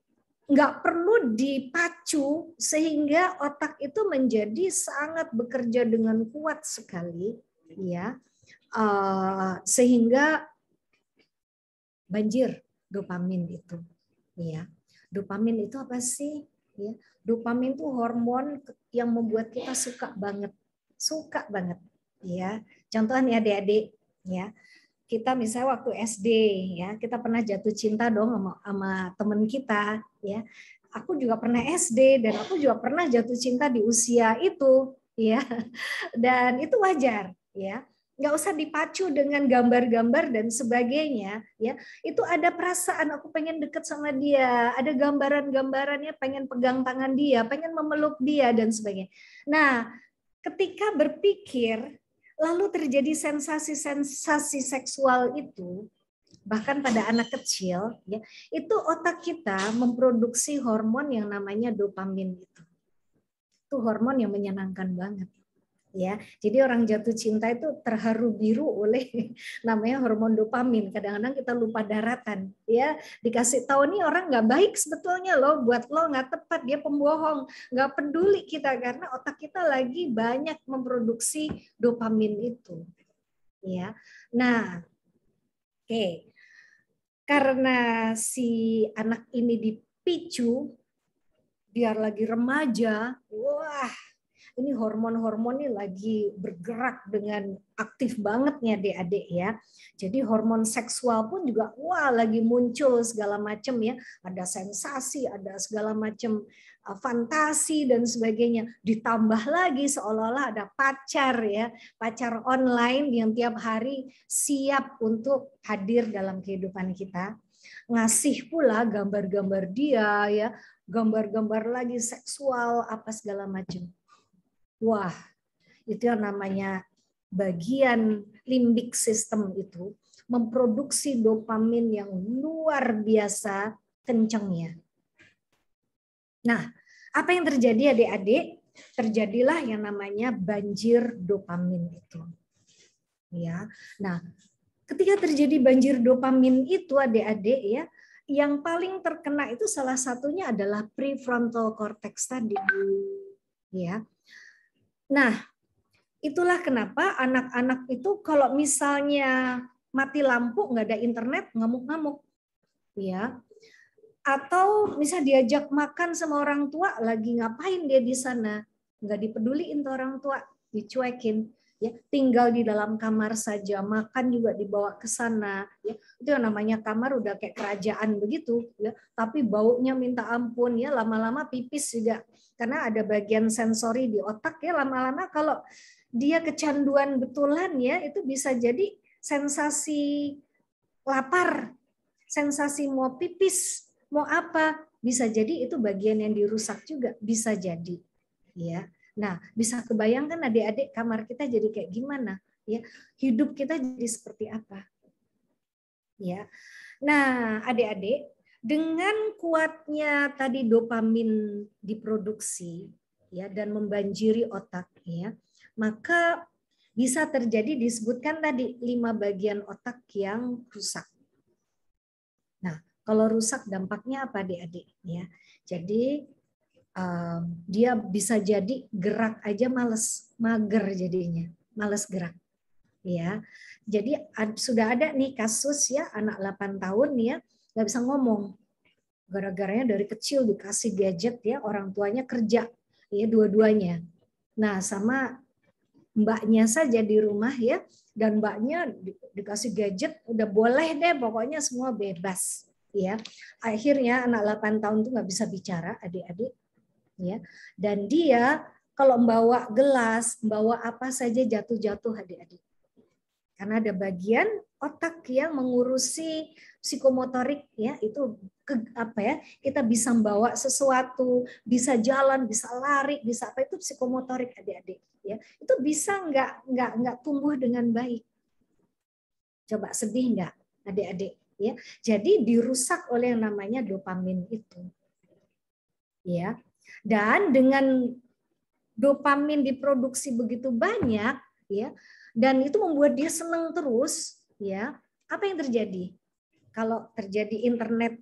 nggak perlu dipacu sehingga otak itu menjadi sangat bekerja dengan kuat sekali, ya, sehingga banjir dopamin itu, ya. Dopamin itu apa sih? Ya, dopamin itu hormon yang membuat kita suka banget, ya. Contohnya adik-adik, ya. Kita misalnya waktu SD ya, kita pernah jatuh cinta dong sama teman kita ya. Aku juga pernah SD dan aku juga pernah jatuh cinta di usia itu ya. Dan itu wajar ya. Nggak usah dipacu dengan gambar-gambar dan sebagainya ya. Itu ada perasaan aku pengen deket sama dia, ada gambaran-gambarannya pengen pegang tangan dia, pengen memeluk dia dan sebagainya. Nah, ketika berpikir lalu terjadi sensasi-sensasi seksual itu, bahkan pada anak kecil, ya, itu otak kita memproduksi hormon yang namanya dopamin itu. Itu hormon yang menyenangkan banget. Ya, jadi orang jatuh cinta itu terharu biru oleh namanya hormon dopamin. Kadang-kadang kita lupa daratan, ya. Dikasih tahu nih orang nggak baik sebetulnya loh, buat lo nggak tepat, dia pembohong, nggak peduli kita karena otak kita lagi banyak memproduksi dopamin itu, ya. Nah, oke, karena si anak ini dipicu, biar lagi remaja, wah. Ini hormon-hormon ini lagi bergerak dengan aktif banget nih adik-adik ya. Jadi hormon seksual pun juga wah lagi muncul segala macam ya. Ada sensasi, ada segala macam fantasi dan sebagainya. Ditambah lagi seolah-olah ada pacar ya, pacar online yang tiap hari siap untuk hadir dalam kehidupan kita. Ngasih pula gambar-gambar dia ya, gambar-gambar lagi seksual apa segala macam. Wah, itu yang namanya bagian limbik sistem itu memproduksi dopamin yang luar biasa kencangnya. Nah, apa yang terjadi adik-adik? Terjadilah yang namanya banjir dopamin itu. Ya. Nah, ketika terjadi banjir dopamin itu adik-adik ya, yang paling terkena itu salah satunya adalah prefrontal cortex tadi. Ya. Nah, Itulah kenapa anak-anak itu kalau misalnya mati lampu, nggak ada internet, ngamuk-ngamuk. Ya. Atau misal diajak makan sama orang tua, lagi ngapain dia di sana? Nggak dipeduliin tuh orang tua, dicuekin. Ya, tinggal di dalam kamar saja, makan juga dibawa ke sana. Ya, itu yang namanya kamar udah kayak kerajaan begitu. Ya, tapi baunya minta ampun ya, lama-lama pipis juga. Karena ada bagian sensori di otak ya, lama-lama kalau dia kecanduan betulan ya, itu bisa jadi sensasi lapar, sensasi mau pipis, mau apa, bisa jadi itu bagian yang dirusak juga, bisa jadi. Ya. Nah, bisa kebayangkan adik-adik kamar kita jadi kayak gimana, ya. Hidup kita jadi seperti apa. Ya. Nah, adik-adik, dengan kuatnya tadi dopamin diproduksi ya dan membanjiri otak ya, maka bisa terjadi disebutkan tadi 5 bagian otak yang rusak. Nah, kalau rusak dampaknya apa adik-adik ya? Jadi dia bisa jadi gerak aja males, mager jadinya, males gerak. Ya, jadi sudah ada nih kasus ya anak 8 tahun ya nggak bisa ngomong, gara-garanya dari kecil dikasih gadget ya, orang tuanya kerja ya dua-duanya. Nah sama mbaknya saja di rumah ya, dan mbaknya dikasih gadget udah boleh deh pokoknya semua bebas ya. Akhirnya anak 8 tahun tuh nggak bisa bicara adik-adik ya, dan dia kalau membawa gelas, membawa apa saja jatuh-jatuh adik-adik. Karena ada bagian otak yang mengurusi psikomotorik ya, itu apa ya, kita bisa membawa sesuatu, bisa jalan, bisa lari, bisa apa, itu psikomotorik adik-adik ya. Itu bisa nggak tumbuh dengan baik. Coba sedih nggak adik-adik ya. Jadi dirusak oleh yang namanya dopamin itu. Ya. Dan dengan dopamin diproduksi begitu banyak ya, dan itu membuat dia senang terus ya, apa yang terjadi kalau terjadi internet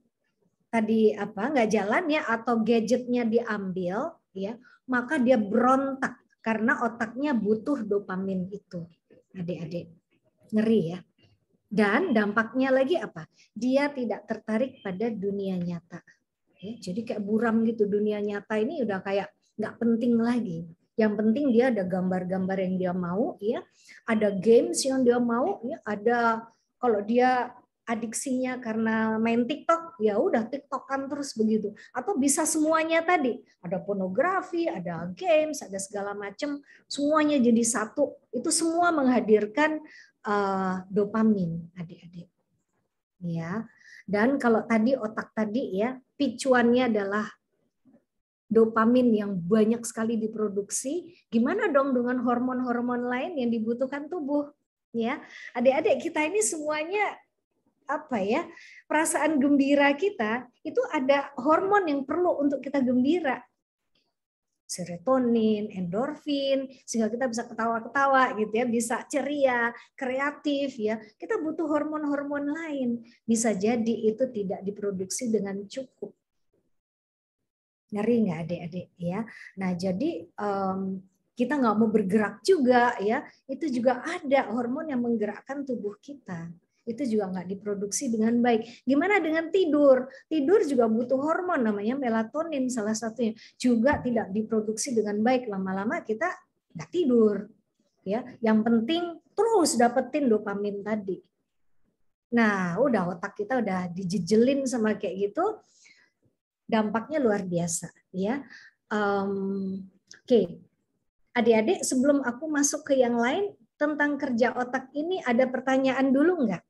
tadi apa nggak jalan ya, atau gadgetnya diambil ya, maka dia berontak karena otaknya butuh dopamin itu adik-adik. Ngeri ya. Dan dampaknya lagi apa, dia tidak tertarik pada dunia nyata ya, jadi kayak buram gitu, dunia nyata ini udah kayak nggak penting lagi. Yang penting dia ada gambar-gambar yang dia mau ya, ada games yang dia mau ya, ada kalau dia adiksinya karena main TikTok ya udah TikTokan terus begitu, atau bisa semuanya tadi, ada pornografi, ada games, ada segala macam, semuanya jadi satu, itu semua menghadirkan dopamin adik-adik ya. Dan kalau tadi otak tadi ya, picuannya adalah dopamin yang banyak sekali diproduksi. Gimana dong dengan hormon-hormon lain yang dibutuhkan tubuh? Ya, adik-adik kita ini semuanya apa ya? Perasaan gembira kita itu ada hormon yang perlu untuk kita gembira. Serotonin, endorfin, sehingga kita bisa ketawa-ketawa gitu ya, bisa ceria, kreatif ya. Kita butuh hormon-hormon lain. Bisa jadi itu tidak diproduksi dengan cukup. Ngeri nggak adik-adik ya? Nah jadi kita nggak mau bergerak juga ya, itu juga ada hormon yang menggerakkan tubuh kita. Itu juga nggak diproduksi dengan baik. Gimana dengan tidur? Tidur juga butuh hormon namanya melatonin salah satunya. Juga tidak diproduksi dengan baik. Lama-lama kita nggak tidur. Ya, yang penting terus dapetin dopamin tadi. Nah, udah otak kita udah dijejelin sama kayak gitu. Dampaknya luar biasa. Ya, Oke. Adik-adik, sebelum aku masuk ke yang lain tentang kerja otak ini, ada pertanyaan dulu nggak?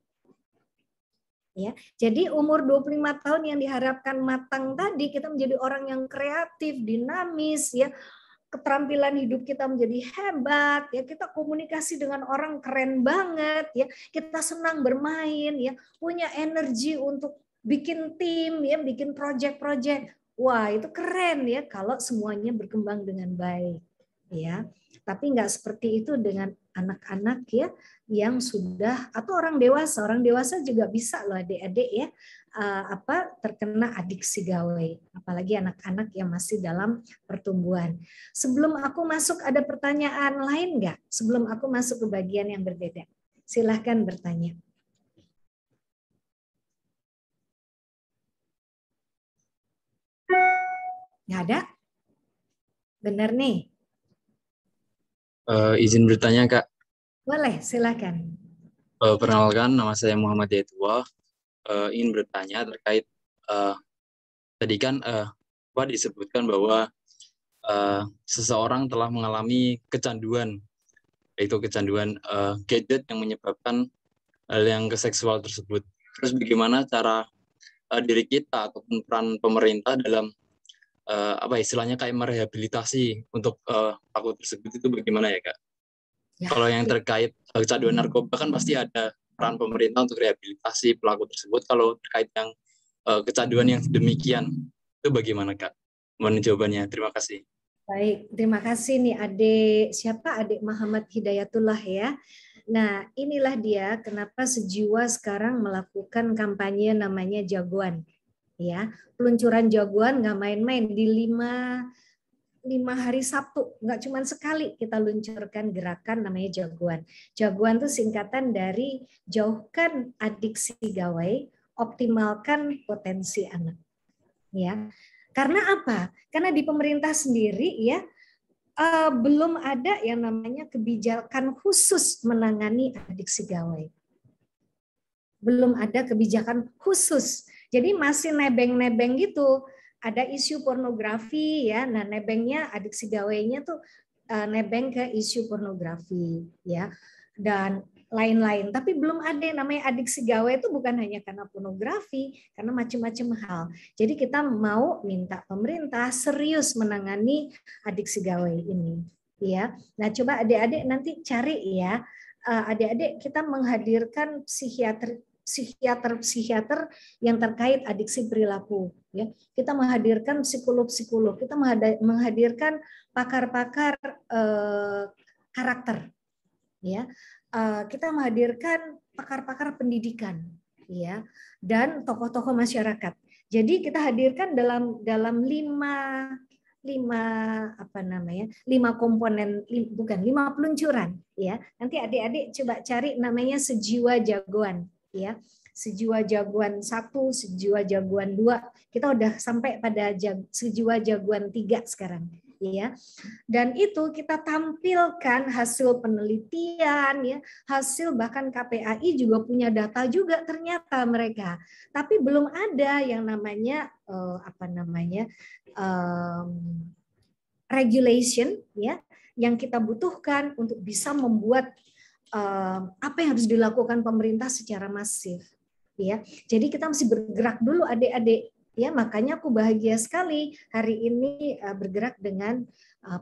Ya, jadi umur 25 tahun yang diharapkan matang tadi, kita menjadi orang yang kreatif, dinamis, ya, keterampilan hidup kita menjadi hebat, ya, kita komunikasi dengan orang keren banget, ya, kita senang bermain, ya, punya energi untuk bikin tim, ya, bikin project-project. Wah, itu keren ya kalau semuanya berkembang dengan baik, ya. Tapi nggak seperti itu dengan anak-anak ya yang sudah atau orang dewasa juga bisa loh adik-adik ya terkena adiksi gawai, apalagi anak-anak yang masih dalam pertumbuhan. Sebelum aku masuk ada pertanyaan lain nggak? Sebelum aku masuk ke bagian yang berbeda, silahkan bertanya. Nggak ada? Benar nih. Izin bertanya, Kak. Boleh, silakan. Perkenalkan, nama saya Muhammad Yaitua. Ingin bertanya terkait tadi kan disebutkan bahwa seseorang telah mengalami kecanduan, yaitu kecanduan gadget yang menyebabkan hal yang seksual tersebut. Terus bagaimana cara diri kita ataupun peran pemerintah dalam istilahnya kayak merehabilitasi untuk pelaku tersebut itu bagaimana ya, Kak? Ya. Kalau yang terkait kecanduan narkoba kan pasti ada peran pemerintah untuk rehabilitasi pelaku tersebut. Kalau terkait yang kecanduan yang demikian itu bagaimana, Kak? Mohon jawabannya. Terima kasih. Baik, terima kasih nih Adik Muhammad Hidayatullah ya. Nah, inilah dia kenapa Sejiwa sekarang melakukan kampanye namanya Jagoan. Ya, peluncuran Jagoan nggak main-main di 5 hari Sabtu, nggak cuma sekali kita luncurkan gerakan namanya Jagoan. Jagoan itu singkatan dari jauhkan adiksi gawai, optimalkan potensi anak. Ya, karena apa? Karena di pemerintah sendiri ya belum ada yang namanya kebijakan khusus menangani adiksi gawai. Belum ada kebijakan khusus. Jadi masih nebeng-nebeng gitu. Ada isu pornografi ya, nah nebengnya adiksi gawainya tuh nebeng ke isu pornografi ya dan lain-lain. Tapi belum ada yang namanya adiksi gawai itu bukan hanya karena pornografi, karena macam-macam hal. Jadi kita mau minta pemerintah serius menangani adiksi gawai ini ya. Nah coba adik-adik nanti cari ya, adik-adik kita menghadirkan psikiater yang terkait adiksi perilaku ya. Kita menghadirkan psikolog, kita menghadirkan pakar-pakar karakter ya. Kita menghadirkan pakar-pakar pendidikan ya dan tokoh-tokoh masyarakat. Jadi kita hadirkan dalam 5 peluncuran ya. Nanti adik-adik coba cari namanya Sejiwa Jagoan ya. Sejiwa Jagoan 1, Sejiwa Jagoan 2. Kita udah sampai pada Sejiwa Jagoan 3 sekarang ya. Dan itu kita tampilkan hasil penelitian ya, hasil bahkan KPAI juga punya data juga ternyata mereka. Tapi belum ada yang namanya regulation ya yang kita butuhkan untuk bisa membuat apa yang harus dilakukan pemerintah secara masif ya. Jadi kita mesti bergerak dulu adik-adik ya, makanya aku bahagia sekali hari ini bergerak dengan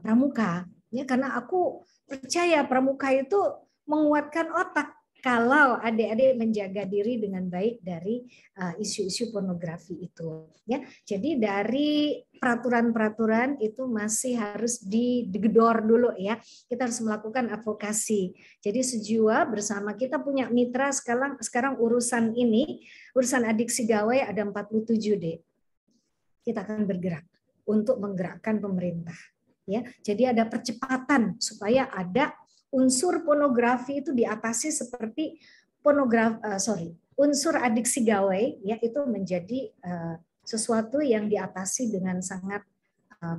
Pramuka ya, karena aku percaya Pramuka itu menguatkan otak kalau adik-adik menjaga diri dengan baik dari isu-isu pornografi itu ya. Jadi dari peraturan-peraturan itu masih harus digedor dulu ya. Kita harus melakukan advokasi. Jadi Sejiwa bersama kita punya mitra sekarang urusan ini, urusan adiksi gawai ada 47 deh. Kita akan bergerak untuk menggerakkan pemerintah ya. Jadi ada percepatan supaya ada unsur pornografi itu diatasi seperti unsur adiksi gawai ya, itu menjadi sesuatu yang diatasi dengan sangat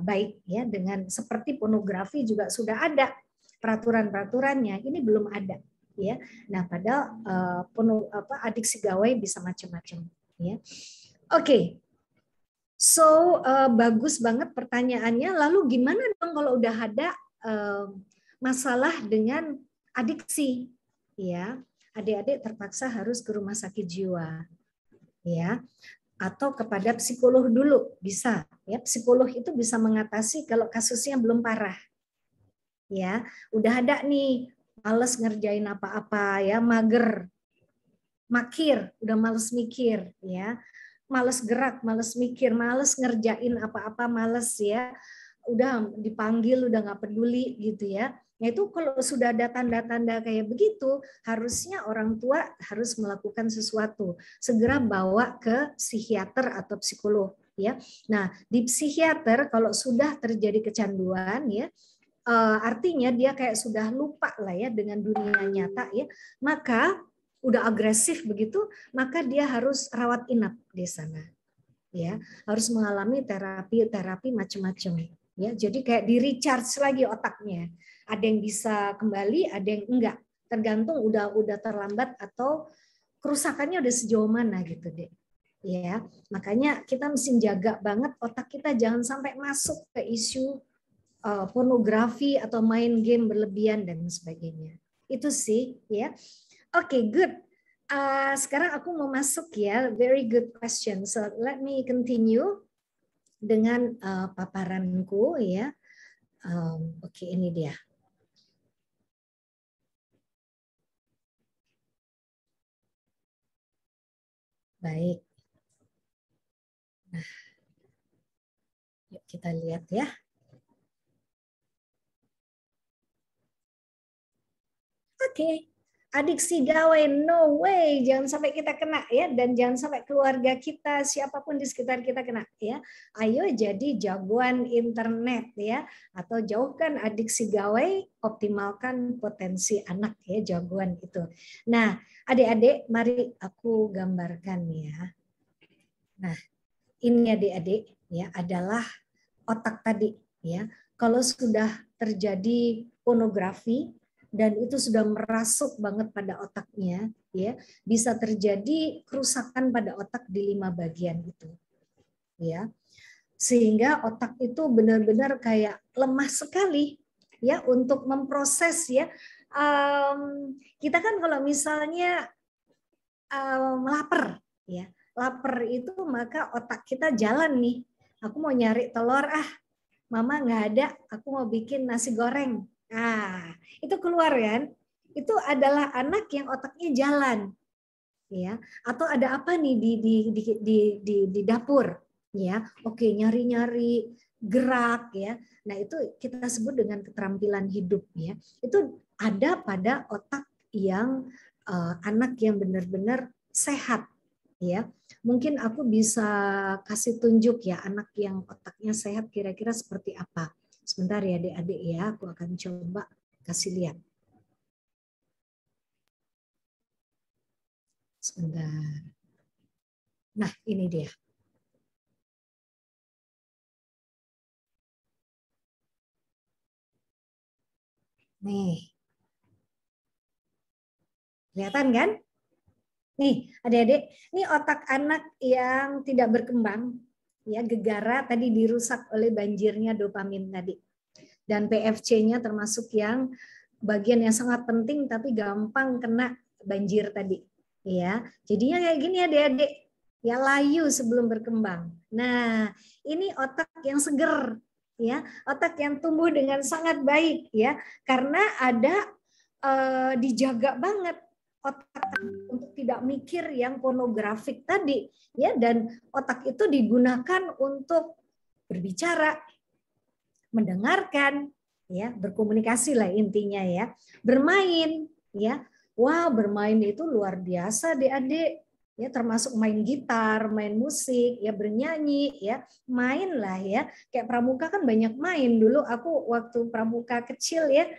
baik ya, dengan seperti pornografi juga sudah ada peraturan-peraturannya, ini belum ada ya. Nah, padahal adiksi gawai bisa macam-macam ya. Oke. So bagus banget pertanyaannya. Lalu gimana dong kalau udah ada masalah dengan adiksi ya, adik-adik terpaksa harus ke rumah sakit jiwa ya, atau kepada psikolog dulu bisa ya. Psikolog itu bisa mengatasi kalau kasusnya belum parah ya. Udah ada nih males ngerjain apa-apa ya, mager, makir, udah males mikir ya, males gerak, males mikir, males ngerjain apa-apa, males ya, udah dipanggil udah nggak peduli gitu ya. Nah itu kalau sudah ada tanda-tanda kayak begitu, harusnya orang tua harus melakukan sesuatu. Segera bawa ke psikiater atau psikolog. Ya, nah di psikiater kalau sudah terjadi kecanduan, ya artinya dia kayak sudah lupa lah ya dengan dunia nyata, ya, maka udah agresif begitu, maka dia harus rawat inap di sana. Ya, harus mengalami terapi macam-macam. Ya, jadi kayak di recharge lagi otaknya. Ada yang bisa kembali, ada yang enggak. Tergantung udah terlambat atau kerusakannya udah sejauh mana gitu deh. Ya, makanya kita mesti jaga banget otak kita jangan sampai masuk ke isu pornografi atau main game berlebihan dan sebagainya. Itu sih, ya. Oke, good. Sekarang aku mau masuk ya, very good question. So let me continue dengan paparanku ya. Oke, ini dia. Baik. Nah, yuk kita lihat ya. Oke. Adiksi gawai, no way, jangan sampai kita kena ya, dan jangan sampai keluarga kita, siapapun di sekitar kita kena ya. Ayo jadi jagoan internet ya, atau jauhkan adiksi gawai, optimalkan potensi anak ya, jagoan itu. Nah, adik-adik, mari aku gambarkan ya. Nah, ini adik-adik ya adalah otak tadi ya. Kalau sudah terjadi pornografi dan itu sudah merasuk banget pada otaknya, ya bisa terjadi kerusakan pada otak di 5 bagian itu, ya sehingga otak itu benar-benar kayak lemah sekali, ya untuk memproses ya. Kita kan kalau misalnya lapar, ya lapar itu maka otak kita jalan nih, aku mau nyari telur mama nggak ada, aku mau bikin nasi goreng. Nah, itu keluar kan? Itu adalah anak yang otaknya jalan, ya. Atau ada apa nih di dapur, ya? Oke, nyari-nyari gerak, ya. Nah, itu kita sebut dengan keterampilan hidup, ya. Itu ada pada otak yang anak yang benar-benar sehat, ya. Mungkin aku bisa kasih tunjuk ya anak yang otaknya sehat kira-kira seperti apa. Sebentar ya adik-adik ya, aku akan coba kasih lihat. Sebentar. Nah, ini dia. Nih. Kelihatan kan? Nih, adik-adik, ini otak anak yang tidak berkembang, ya gegara tadi dirusak oleh banjirnya dopamin tadi. Dan PFC-nya termasuk yang bagian yang sangat penting tapi gampang kena banjir tadi, ya. Jadinya kayak gini adik-adik, ya layu sebelum berkembang. Nah, ini otak yang seger, ya, otak yang tumbuh dengan sangat baik, ya, karena ada dijaga banget otak untuk tidak mikir yang pornografik tadi, ya, dan otak itu digunakan untuk berbicara, mendengarkan, ya, berkomunikasi lah intinya ya, bermain, ya, wow bermain itu luar biasa adik-adik, ya, termasuk main gitar, main musik, ya, bernyanyi, ya, main lah ya, kayak pramuka kan banyak main dulu, aku waktu pramuka kecil ya,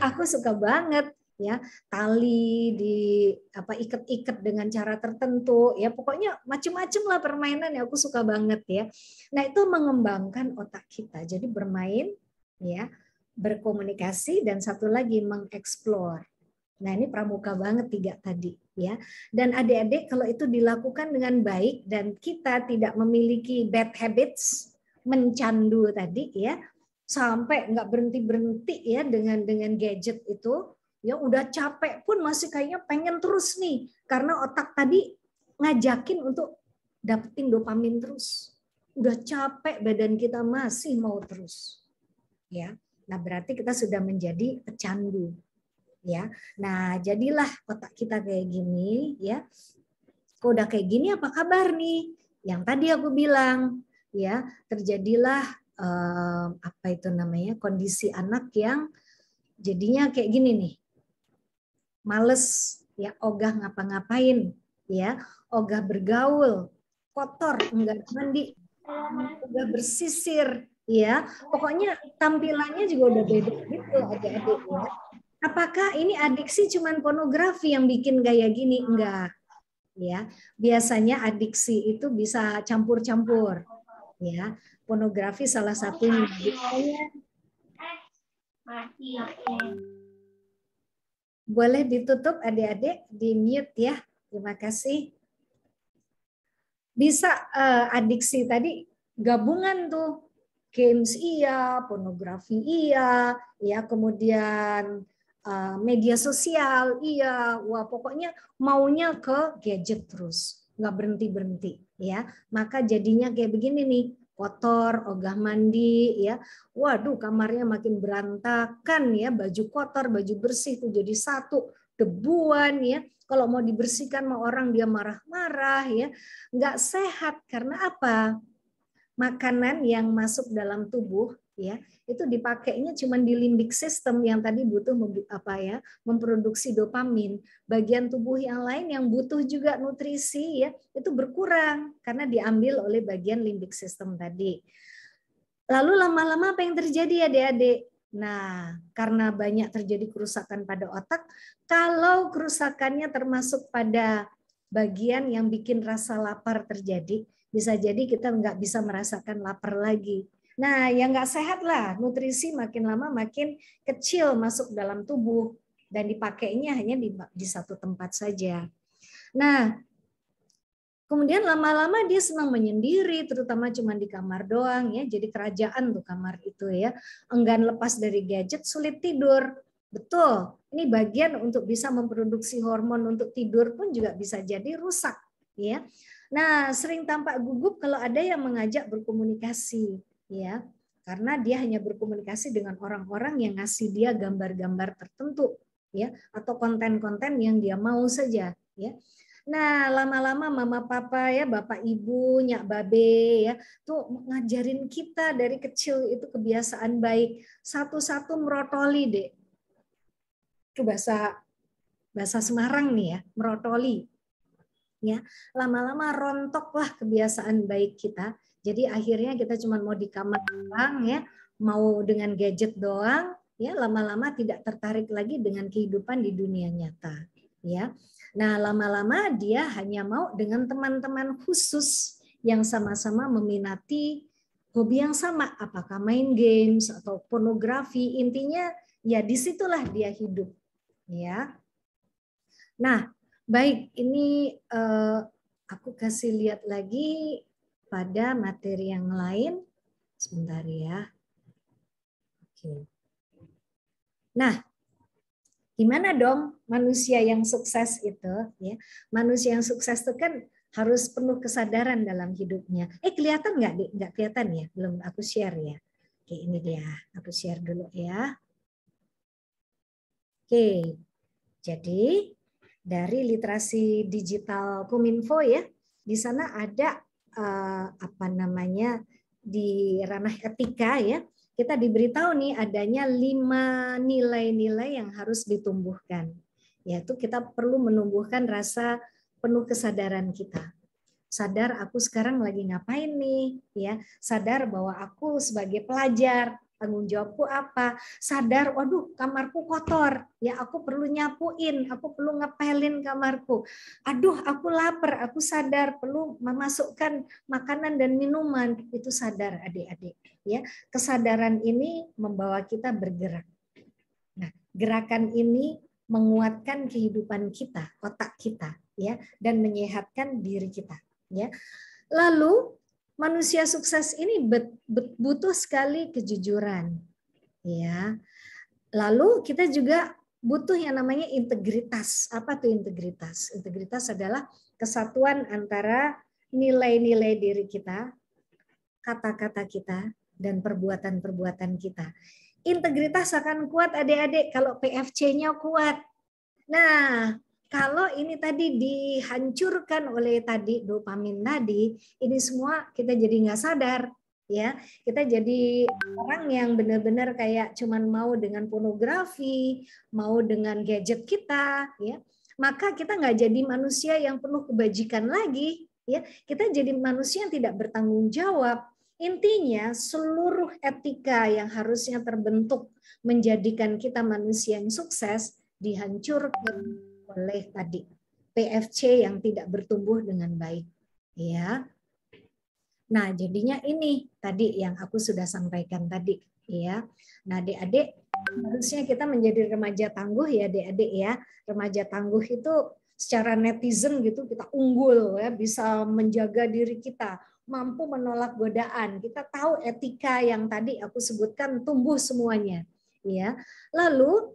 aku suka banget. Ya, tali di ikat-ikat dengan cara tertentu, ya pokoknya macam-macam lah permainan yang aku suka banget ya. Nah itu mengembangkan otak kita, jadi bermain, ya, berkomunikasi dan satu lagi mengeksplor. Nah ini pramuka banget 3 tadi ya. Dan adik-adik kalau itu dilakukan dengan baik dan kita tidak memiliki bad habits, mencandu tadi ya, sampai nggak berhenti ya dengan gadget itu. Ya udah capek pun masih kayaknya pengen terus nih karena otak tadi ngajakin untuk dapetin dopamin terus. Udah capek badan kita masih mau terus. Ya. Nah, berarti kita sudah menjadi pecandu. Ya. Nah, jadilah otak kita kayak gini ya. Kok udah kayak gini apa kabar nih? Yang tadi aku bilang ya, terjadilah kondisi anak yang jadinya kayak gini nih. Males, ya, ogah ngapa-ngapain, ya, ogah bergaul, kotor, enggak mandi, enggak bersisir, ya. Pokoknya tampilannya juga udah beda gitu adik-adik, ya. Apakah ini adiksi cuman pornografi yang bikin gaya gini? Enggak. Ya, biasanya adiksi itu bisa campur-campur. Ya, pornografi salah satunya. Boleh ditutup adik-adik, di mute ya. Terima kasih. Bisa adiksi tadi gabungan tuh. Games iya, pornografi iya, ya, kemudian media sosial iya. Wah, pokoknya maunya ke gadget terus, nggak berhenti-berhenti, ya. Maka jadinya kayak begini nih, kotor, ogah mandi, ya. Waduh, kamarnya makin berantakan, ya. Baju kotor, baju bersih tuh jadi satu, debuan, ya. Kalau mau dibersihkan sama orang dia marah-marah, ya. Nggak sehat. Karena apa? Makanan yang masuk dalam tubuh, ya, itu dipakainya cuma di limbik sistem yang tadi butuh memproduksi dopamin. Bagian tubuh yang lain yang butuh juga nutrisi, ya, itu berkurang karena diambil oleh bagian limbik sistem tadi. Lalu lama-lama apa yang terjadi adik-adik? Nah, karena banyak terjadi kerusakan pada otak, kalau kerusakannya termasuk pada bagian yang bikin rasa lapar terjadi, bisa jadi kita nggak bisa merasakan lapar lagi. Nah, yang nggak sehat lah, nutrisi makin lama makin kecil masuk dalam tubuh dan dipakainya hanya di satu tempat saja. Nah, kemudian lama-lama dia senang menyendiri, terutama cuma di kamar doang, ya. Jadi kerajaan tuh kamar itu, ya. Enggan lepas dari gadget, sulit tidur. Betul. Ini bagian untuk bisa memproduksi hormon untuk tidur pun juga bisa jadi rusak, ya. Nah, sering tampak gugup kalau ada yang mengajak berkomunikasi, ya. Karena dia hanya berkomunikasi dengan orang-orang yang ngasih dia gambar-gambar tertentu, ya, atau konten-konten yang dia mau saja, ya. Nah, lama-lama mama papa, ya, bapak ibu, nyak babe, ya, tuh ngajarin kita dari kecil itu kebiasaan baik. Satu-satu merotoli, Dek. Itu bahasa Semarang nih, ya, merotoli. Ya, lama-lama rontoklah kebiasaan baik kita. Jadi akhirnya kita cuma mau di kamar doang, ya, mau dengan gadget doang, ya, lama-lama tidak tertarik lagi dengan kehidupan di dunia nyata, ya. Nah, lama-lama dia hanya mau dengan teman-teman khusus yang sama-sama meminati hobi yang sama, apakah main games atau pornografi, intinya ya disitulah dia hidup, ya. Nah, baik, ini aku kasih lihat lagi pada materi yang lain. Sebentar ya. Oke. Nah, gimana dong manusia yang sukses itu? Ya, manusia yang sukses itu kan harus penuh kesadaran dalam hidupnya. Kelihatan nggak, Dik? Nggak kelihatan ya? Belum aku share ya. Oke, ini dia. Aku share dulu ya. Oke, jadi dari literasi digital Kominfo, ya, di sana ada di ranah etika, ya, kita diberitahu nih adanya 5 nilai-nilai yang harus ditumbuhkan, yaitu kita perlu menumbuhkan rasa penuh kesadaran kita. Sadar aku sekarang lagi ngapain nih, ya, sadar bahwa aku sebagai pelajar tanggung jawabku apa, sadar waduh kamarku kotor, ya, aku perlu nyapuin, aku perlu ngepelin kamarku, aduh aku lapar, aku sadar perlu memasukkan makanan dan minuman, itu sadar adik-adik, ya. Kesadaran ini membawa kita bergerak. Nah, gerakan ini menguatkan kehidupan kita, otak kita, ya, dan menyehatkan diri kita, ya. Lalu manusia sukses ini butuh sekali kejujuran, ya. Lalu kita juga butuh yang namanya integritas. Apa tuh integritas? Integritas adalah kesatuan antara nilai-nilai diri kita, kata-kata kita, dan perbuatan-perbuatan kita. Integritas akan kuat adik-adik kalau PFC-nya kuat. Nah, kalau ini tadi dihancurkan oleh tadi dopamin tadi, ini semua kita jadi nggak sadar, ya. Kita jadi orang yang benar-benar kayak cuman mau dengan pornografi, mau dengan gadget kita, ya. Maka kita nggak jadi manusia yang penuh kebajikan lagi, ya. Kita jadi manusia yang tidak bertanggung jawab. Intinya seluruh etika yang harusnya terbentuk menjadikan kita manusia yang sukses dihancurkan oleh tadi PFC yang tidak bertumbuh dengan baik, ya. Nah, jadinya ini tadi yang aku sudah sampaikan tadi, ya. Nah, adik-adik, harusnya kita menjadi remaja tangguh ya, adik-adik ya. Remaja tangguh itu secara netizen gitu kita unggul ya, bisa menjaga diri kita, mampu menolak godaan. Kita tahu etika yang tadi aku sebutkan tumbuh semuanya, ya. Lalu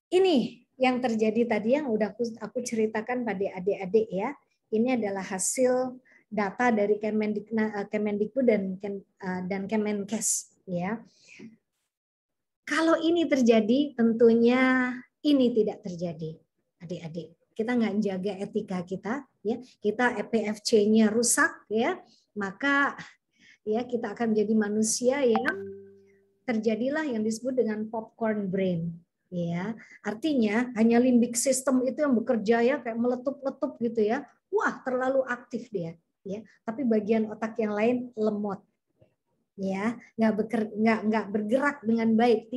ini yang terjadi tadi yang udah aku ceritakan pada adik-adik ya. Ini adalah hasil data dari Kemendikbud dan Kemenkes ya. Kalau ini terjadi, tentunya ini tidak terjadi, adik-adik. Kita nggak jaga etika kita, ya. Kita PFC-nya rusak, ya. Maka ya kita akan menjadi manusia yang terjadilah yang disebut dengan popcorn brain. Ya, artinya hanya limbic system itu yang bekerja ya kayak meletup-letup gitu ya. Wah, terlalu aktif dia, ya. Tapi bagian otak yang lain lemot, ya, nggak bergerak dengan baik,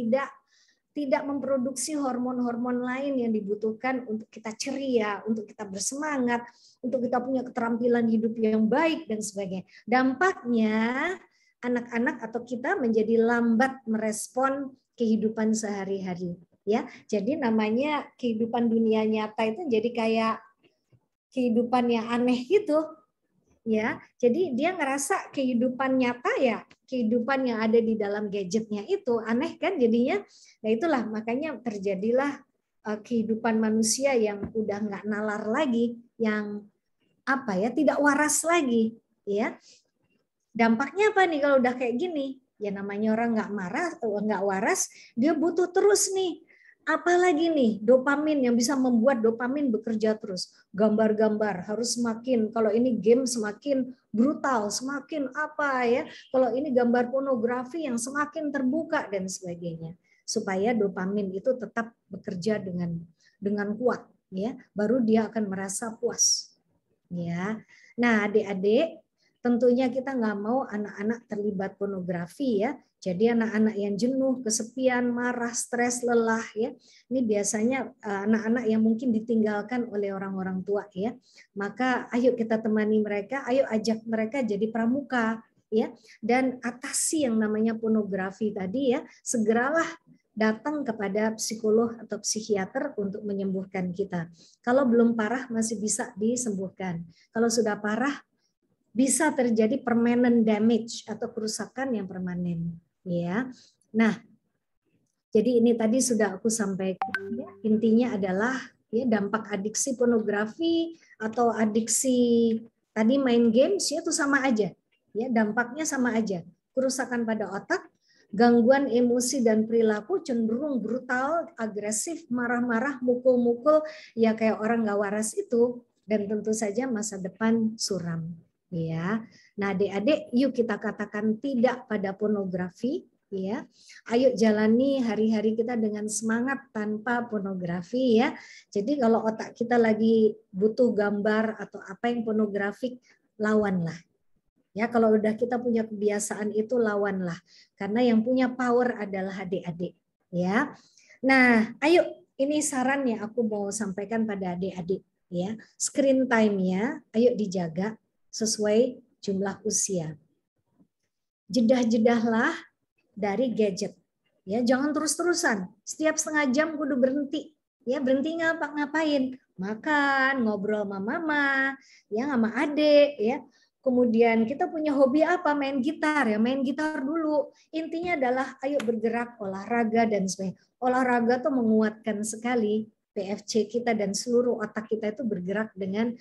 tidak memproduksi hormon-hormon lain yang dibutuhkan untuk kita ceria, untuk kita bersemangat, untuk kita punya keterampilan hidup yang baik dan sebagainya. Dampaknya anak-anak atau kita menjadi lambat merespon kehidupan sehari-hari. Ya, jadi namanya kehidupan dunia nyata itu jadi kayak kehidupan yang aneh gitu, ya. Jadi dia ngerasa kehidupan nyata ya, kehidupan yang ada di dalam gadgetnya itu aneh kan jadinya. Nah itulah makanya terjadilah kehidupan manusia yang udah nggak nalar lagi, yang apa ya tidak waras lagi, ya. Dampaknya apa nih kalau udah kayak gini? Ya namanya orang nggak waras, dia butuh terus nih. Apalagi nih dopamin yang bisa membuat dopamin bekerja terus. Gambar-gambar harus semakin, kalau ini game semakin brutal, semakin apa ya. Kalau ini gambar pornografi yang semakin terbuka dan sebagainya. Supaya dopamin itu tetap bekerja dengan kuat, ya. Baru dia akan merasa puas. Ya. Nah, adik-adik, tentunya kita nggak mau anak-anak terlibat pornografi ya. Jadi anak-anak yang jenuh, kesepian, marah, stres, lelah ya. Ini biasanya anak-anak yang mungkin ditinggalkan oleh orang-orang tua ya. Maka ayo kita temani mereka, ayo ajak mereka jadi pramuka ya. Dan atasi yang namanya pornografi tadi ya. Segeralah datang kepada psikolog atau psikiater untuk menyembuhkan kita. Kalau belum parah masih bisa disembuhkan. Kalau sudah parah bisa terjadi permanent damage atau kerusakan yang permanen, ya. Nah, jadi ini tadi sudah aku sampaikan. Ya, intinya adalah ya dampak adiksi pornografi atau adiksi tadi main games ya itu sama aja, ya dampaknya sama aja. Kerusakan pada otak, gangguan emosi dan perilaku cenderung brutal, agresif, marah-marah, mukul-mukul, ya kayak orang nggak waras itu, dan tentu saja masa depan suram. Ya, nah adik-adik, yuk kita katakan tidak pada pornografi, ya. Ayo jalani hari-hari kita dengan semangat tanpa pornografi, ya. Jadi kalau otak kita lagi butuh gambar atau apa yang pornografik, lawanlah. Ya, kalau udah kita punya kebiasaan itu lawanlah, karena yang punya power adalah adik-adik, ya. Nah, ayo ini saran yang aku mau sampaikan pada adik-adik, ya. Screen time-nya ayo dijaga sesuai jumlah usia. Jedah-jedahlah dari gadget. Ya, jangan terus-terusan. Setiap setengah jam kudu berhenti. Ya, berhenti ngapain? Makan, ngobrol sama mama, ya sama adik, ya. Kemudian kita punya hobi apa? Main gitar ya, main gitar dulu. Intinya adalah ayo bergerak, olahraga dan sebagainya. Olahraga tuh menguatkan sekali PFC kita dan seluruh otak kita itu bergerak dengan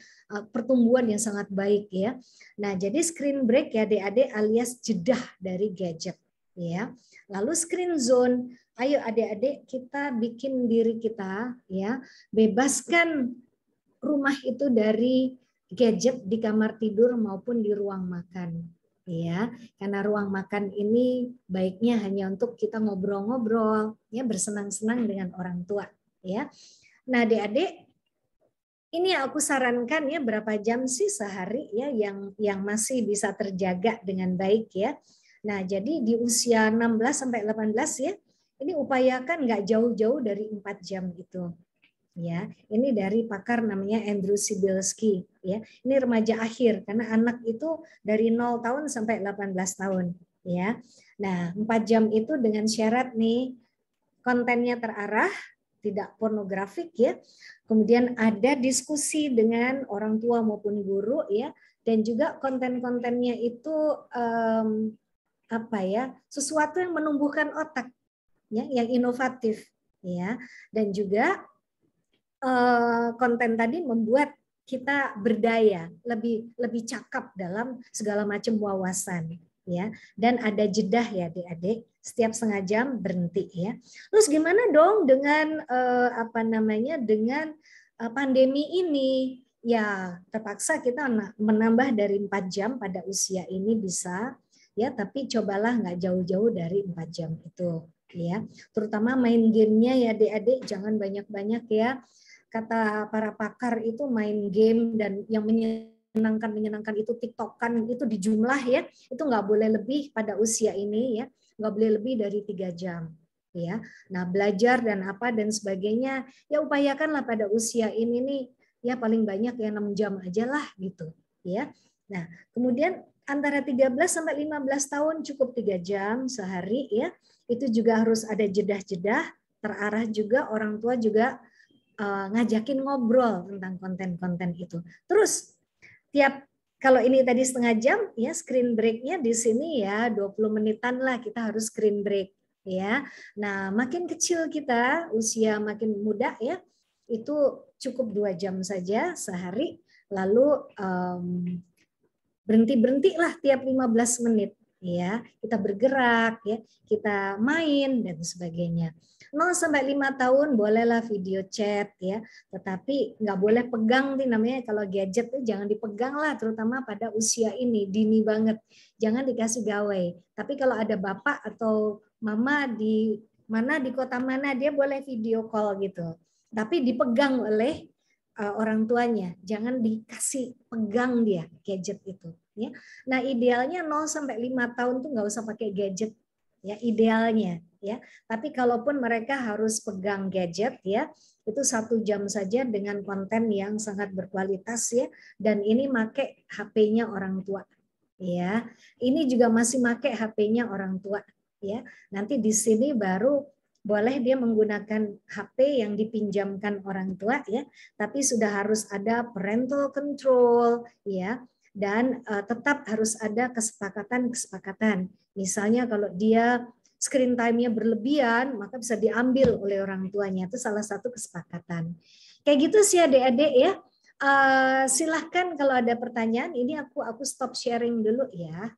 pertumbuhan yang sangat baik ya. Nah, jadi screen break ya adik-adik alias jedah dari gadget ya. Lalu screen zone, ayo adik-adik kita bikin diri kita ya, bebaskan rumah itu dari gadget di kamar tidur maupun di ruang makan ya, karena ruang makan ini baiknya hanya untuk kita ngobrol-ngobrol, ya, bersenang-senang dengan orang tua, ya. Nah, adik-adik, ini aku sarankan ya, berapa jam sih sehari ya yang masih bisa terjaga dengan baik ya. Nah, jadi di usia 16 sampai 18 ya, ini upayakan nggak jauh-jauh dari 4 jam itu. Ya, ini dari pakar namanya Andrew Sibilski ya. Ini remaja akhir karena anak itu dari 0 tahun sampai 18 tahun ya. Nah, 4 jam itu dengan syarat nih kontennya terarah, tidak pornografik ya. Kemudian ada diskusi dengan orang tua maupun guru ya, dan juga konten-kontennya itu sesuatu yang menumbuhkan otak ya, yang inovatif ya, dan juga konten tadi membuat kita berdaya, lebih cakap dalam segala macam wawasan ya, dan ada jedah ya adik-adik, setiap setengah jam berhenti ya. Terus gimana dong dengan dengan pandemi ini? Ya, terpaksa kita menambah dari 4 jam pada usia ini bisa ya, tapi cobalah nggak jauh-jauh dari 4 jam itu ya. Terutama main gamenya ya adik-adik, jangan banyak-banyak ya. Kata para pakar itu main game dan yang menyenangkan itu TikTokan itu dijumlah ya, itu nggak boleh lebih pada usia ini ya, nggak boleh lebih dari 3 jam ya. Nah, belajar dan apa dan sebagainya ya upayakanlah pada usia ini nih ya paling banyak ya 6 jam aja lah gitu ya. Nah, kemudian antara 13 sampai 15 tahun cukup 3 jam sehari ya. Itu juga harus ada jedah-jedah, terarah juga, orang tua juga ngajakin ngobrol tentang konten-konten itu. Terus kalau ini tadi setengah jam ya, screen break-nya di sini ya 20 menitan lah kita harus screen break ya. Nah, makin kecil kita, usia makin muda ya, itu cukup 2 jam saja sehari, lalu berhenti lah tiap 15 menit ya. Kita bergerak ya, kita main dan sebagainya. 0 sampai 5 tahun bolehlah video chat ya, tetapi nggak boleh pegang nih, namanya kalau gadget tuh jangan dipegang lah, terutama pada usia ini dini banget. Jangan dikasih gawai. Tapi kalau ada bapak atau mama di kota mana, dia boleh video call gitu. Tapi dipegang oleh orang tuanya, jangan dikasih pegang dia gadget itu ya. Nah, idealnya 0 sampai 5 tahun tuh nggak usah pakai gadget ya, idealnya ya. Tapi kalaupun mereka harus pegang gadget ya, itu 1 jam saja dengan konten yang sangat berkualitas ya, dan ini make HP-nya orang tua ya. Ini juga masih make HP-nya orang tua ya. Nanti di sini baru boleh dia menggunakan HP yang dipinjamkan orang tua ya, tapi sudah harus ada parental control ya, dan tetap harus ada kesepakatan. Misalnya kalau dia screen time-nya berlebihan, maka bisa diambil oleh orang tuanya. Itu salah satu kesepakatan. Kayak gitu sih adik-adik ya. Silahkan kalau ada pertanyaan. Ini aku stop sharing dulu ya.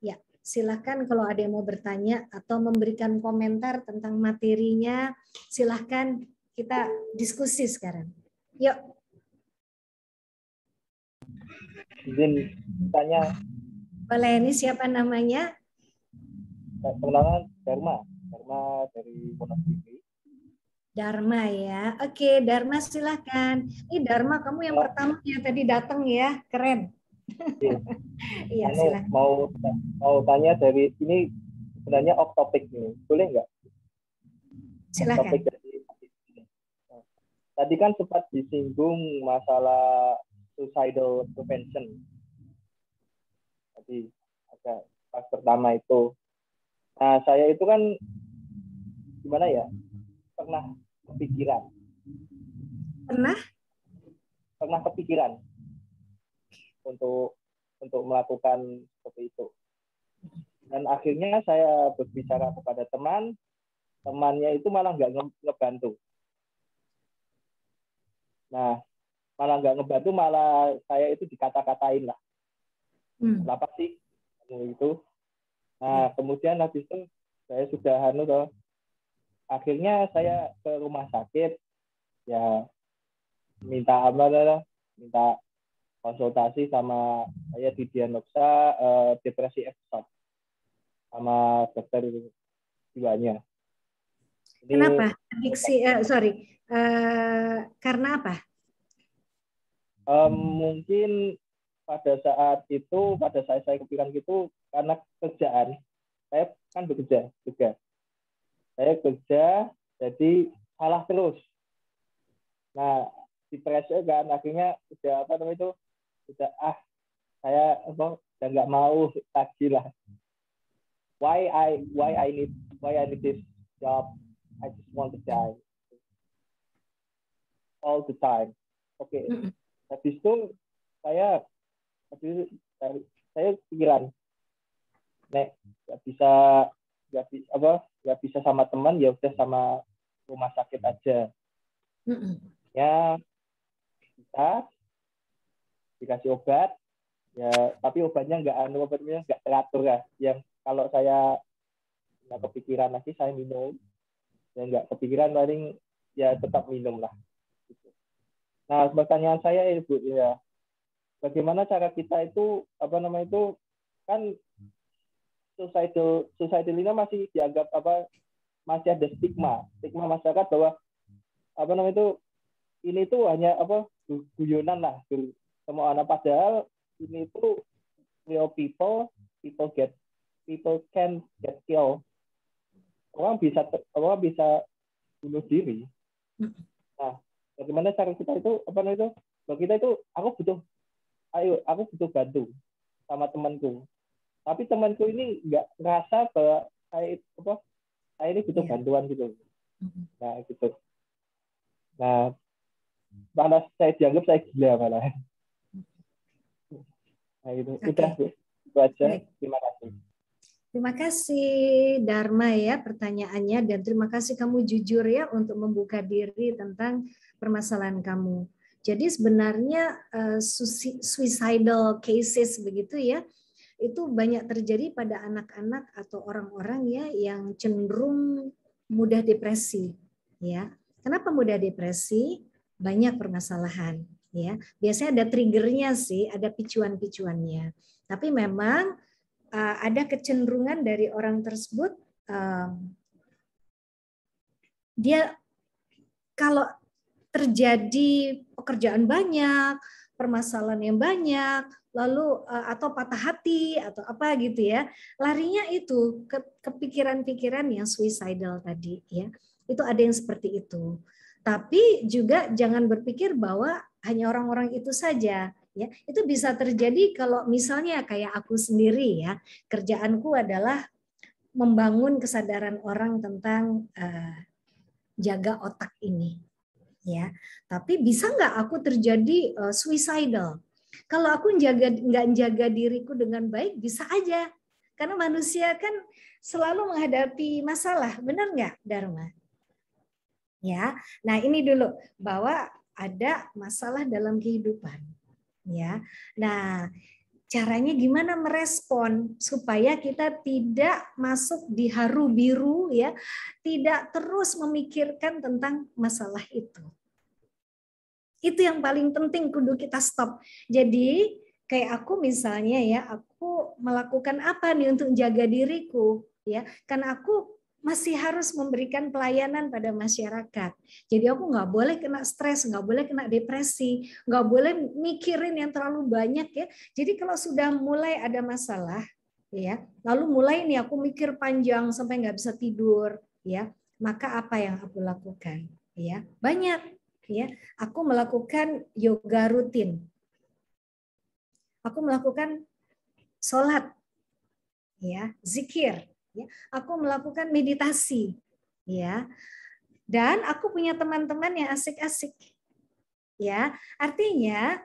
Ya, silahkan kalau ada yang mau bertanya atau memberikan komentar tentang materinya, silahkan kita diskusi sekarang. Yuk. Izin tanya. Boleh, ini siapa namanya? Perkenalkan Dharma dari Wonogiri. Dharma ya. Oke, Dharma silahkan. Ini Dharma, kamu yang pertama yang tadi datang ya, keren. Iya, silahkan. Mau tanya dari ini, sebenarnya off topic nih, boleh nggak? Silahkan. Tadi kan sempat disinggung masalah suicidal prevention. Tadi ada pas pertama itu. Nah, saya itu kan gimana ya? Pernah kepikiran untuk melakukan seperti itu. Dan akhirnya saya berbicara kepada temannya itu malah nggak ngebantu. Nah, malah nggak ngebantu, malah saya itu dikata-katain lah. Kenapa sih kamu itu? Nah, kemudian habis itu saya sudah akhirnya saya ke rumah sakit, ya minta konsultasi sama saya didiagnosa depresi episode sama dokter jiwanya. Kenapa? Adiksi, karena apa? Mungkin pada saat saya kepikiran gitu karena kerjaan. Saya kan bekerja juga. Saya kerja, jadi salah terus. Nah, depresi kan akhirnya udah saya udah nggak mau lagi lah. Why I need this job? I just want to die all the time. Oke. Habis itu saya pikiran, nek nggak bisa sama teman, ya udah sama rumah sakit aja. Ya kita dikasih obat, ya tapi obatnya nggak teratur ya. Yang kalau saya nggak kepikiran lagi saya minum, ya nggak kepikiran paling ya tetap minum lah. Nah, pertanyaan saya Ibu ya, bagaimana cara kita itu kan suicidal ini masih dianggap masih ada stigma masyarakat bahwa ini tuh hanya guyonan lah semua anak, padahal ini tuh real people can get killed. Orang bisa bunuh diri. Nah, bagaimana cara kita itu bagi kita itu aku butuh bantu sama temanku, tapi temanku ini nggak ngerasa bahwa saya ini butuh bantuan gitu. Nah gitu. Nah, malah saya dianggap saya gila malah. Nah gitu. Udah itu aja. Terima kasih. Terima kasih Dharma ya pertanyaannya, dan terima kasih kamu jujur ya untuk membuka diri tentang permasalahan kamu. Jadi sebenarnya suicidal cases begitu ya, itu banyak terjadi pada anak-anak atau orang-orang ya yang cenderung mudah depresi ya. Kenapa mudah depresi? Banyak permasalahan ya. Biasanya ada triggernya sih, ada picuan-picuannya. Tapi memang ada kecenderungan dari orang tersebut, dia kalau terjadi pekerjaan banyak, permasalahan yang banyak, lalu atau patah hati atau apa gitu ya, larinya itu ke pikiran-pikiran yang suicidal tadi ya. Itu ada yang seperti itu. Tapi juga jangan berpikir bahwa hanya orang-orang itu saja. Ya, itu bisa terjadi kalau misalnya kayak aku sendiri ya, kerjaanku adalah membangun kesadaran orang tentang jaga otak ini, ya. Tapi bisa nggak aku terjadi suicidal? Kalau aku nggak jaga diriku dengan baik, bisa aja, karena manusia kan selalu menghadapi masalah, benar nggak, Dharma? Ya, nah ini dulu bahwa ada masalah dalam kehidupan. Ya, nah caranya gimana merespon supaya kita tidak masuk di haru biru ya, tidak terus memikirkan tentang masalah itu. Itu yang paling penting kudu kita stop. Jadi kayak aku misalnya ya, aku melakukan apa nih untuk jaga diriku ya, karena aku masih harus memberikan pelayanan pada masyarakat. Jadi aku nggak boleh kena stres, nggak boleh kena depresi, nggak boleh mikirin yang terlalu banyak ya. Jadi kalau sudah mulai ada masalah, ya, lalu mulai nih aku mikir panjang sampai nggak bisa tidur, ya, maka apa yang aku lakukan? Ya, banyak, ya. Aku melakukan yoga rutin. Aku melakukan sholat, ya, zikir. Ya, aku melakukan meditasi, ya, dan aku punya teman-teman yang asik-asik, ya, artinya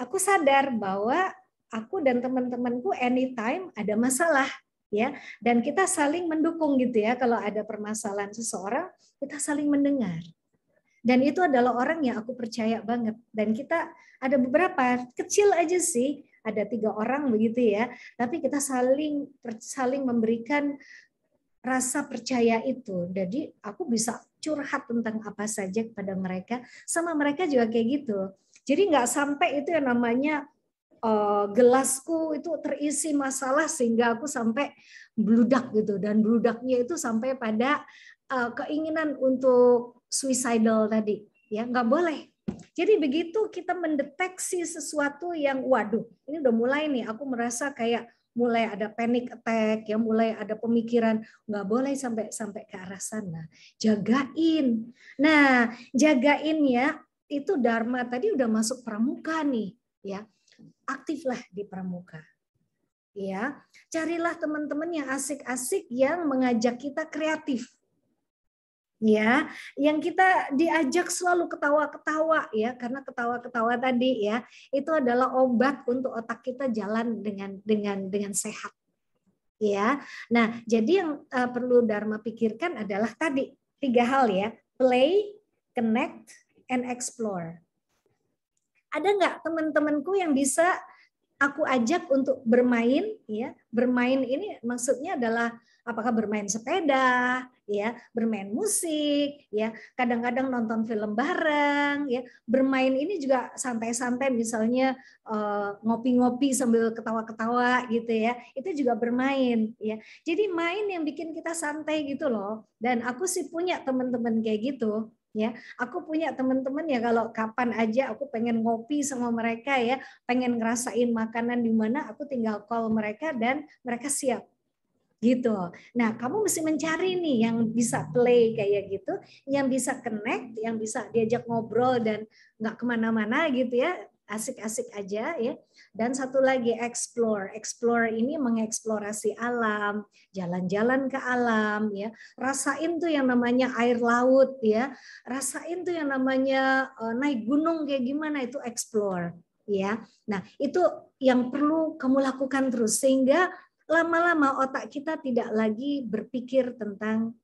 aku sadar bahwa aku dan teman-temanku anytime ada masalah, ya, dan kita saling mendukung gitu ya. Kalau ada permasalahan seseorang, kita saling mendengar, dan itu adalah orang yang aku percaya banget. Dan kita ada beberapa kecil aja sih. Ada 3 orang begitu ya, tapi kita saling memberikan rasa percaya itu. Jadi aku bisa curhat tentang apa saja kepada mereka, sama mereka juga kayak gitu. Jadi nggak sampai itu yang namanya gelasku itu terisi masalah sehingga aku sampai bludak gitu, dan bludaknya itu sampai pada keinginan untuk suicidal tadi, ya nggak boleh. Jadi begitu kita mendeteksi sesuatu yang waduh, ini udah mulai nih, aku merasa kayak mulai ada panic attack, ya mulai ada pemikiran, nggak boleh sampai ke arah sana. Jagain. Nah, jagain ya, itu Dharma tadi udah masuk pramuka nih, ya. Aktiflah di pramuka. Ya, carilah teman-teman yang asik-asik yang mengajak kita kreatif. Ya, yang kita diajak selalu ketawa-ketawa ya, karena ketawa-ketawa tadi ya, itu adalah obat untuk otak kita jalan dengan sehat. Ya. Nah, jadi yang perlu Dharma pikirkan adalah tadi 3 hal ya, play, connect, and explore. Ada nggak teman-temanku yang bisa aku ajak untuk bermain ya? Bermain ini maksudnya adalah apakah bermain sepeda, ya, bermain musik, ya, kadang-kadang nonton film bareng, ya. Bermain ini juga santai-santai, misalnya ngopi-ngopi sambil ketawa-ketawa gitu ya. Itu juga bermain, ya. Jadi main yang bikin kita santai gitu loh. Dan aku sih punya teman-teman kayak gitu. Ya, aku punya teman-teman ya, kalau kapan aja aku pengen ngopi sama mereka ya, pengen ngerasain makanan di mana, aku tinggal call mereka dan mereka siap. Gitu. Nah, kamu mesti mencari nih yang bisa play kayak gitu, yang bisa connect, yang bisa diajak ngobrol dan nggak kemana-mana gitu ya, asik-asik aja ya. Dan satu lagi explore. Explore ini mengeksplorasi alam, jalan-jalan ke alam ya. Rasain tuh yang namanya air laut ya. Rasain tuh yang namanya naik gunung kayak gimana, itu explore ya. Nah, itu yang perlu kamu lakukan terus sehingga lama-lama otak kita tidak lagi berpikir tentang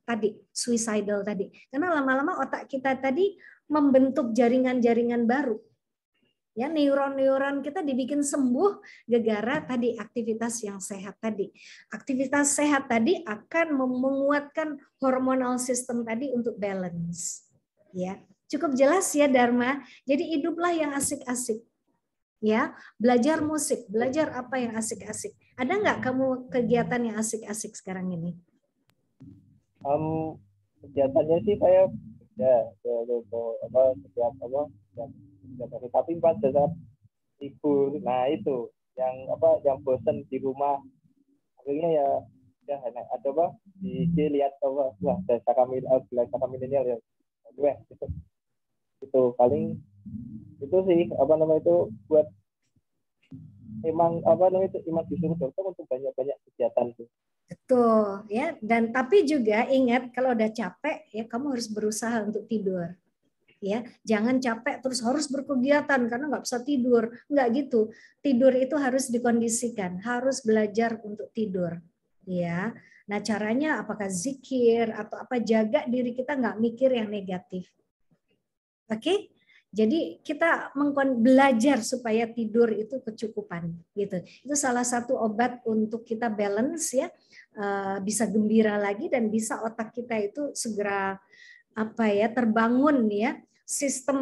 tadi suicidal tadi. Karena lama-lama otak kita tadi membentuk jaringan-jaringan baru. Ya, neuron-neuron kita dibikin sembuh gara-gara tadi aktivitas yang sehat tadi. Aktivitas sehat tadi akan menguatkan hormonal sistem tadi untuk balance. Ya, cukup jelas ya Dharma. Jadi hiduplah yang asik-asik. Ya, belajar musik, belajar apa yang asik-asik. Ada nggak kamu kegiatan yang asik-asik sekarang ini? Kegiatannya sih saya tapi pada saat libur, nah itu yang bosan di rumah, akhirnya ya ada apa di lihat wah desa milenial ya, itu paling itu sih buat emang disuruh dokter untuk banyak kegiatan tuh. Betul ya, dan tapi juga ingat kalau udah capek ya kamu harus berusaha untuk tidur. Ya, jangan capek terus harus berkegiatan karena nggak bisa tidur, nggak gitu. Tidur itu harus dikondisikan, harus belajar untuk tidur. Ya, nah caranya apakah zikir atau apa, jaga diri kita nggak mikir yang negatif. Oke, jadi kita belajar supaya tidur itu kecukupan, gitu. Itu salah satu obat untuk kita balance ya, bisa gembira lagi dan bisa otak kita itu segera terbangun ya, sistem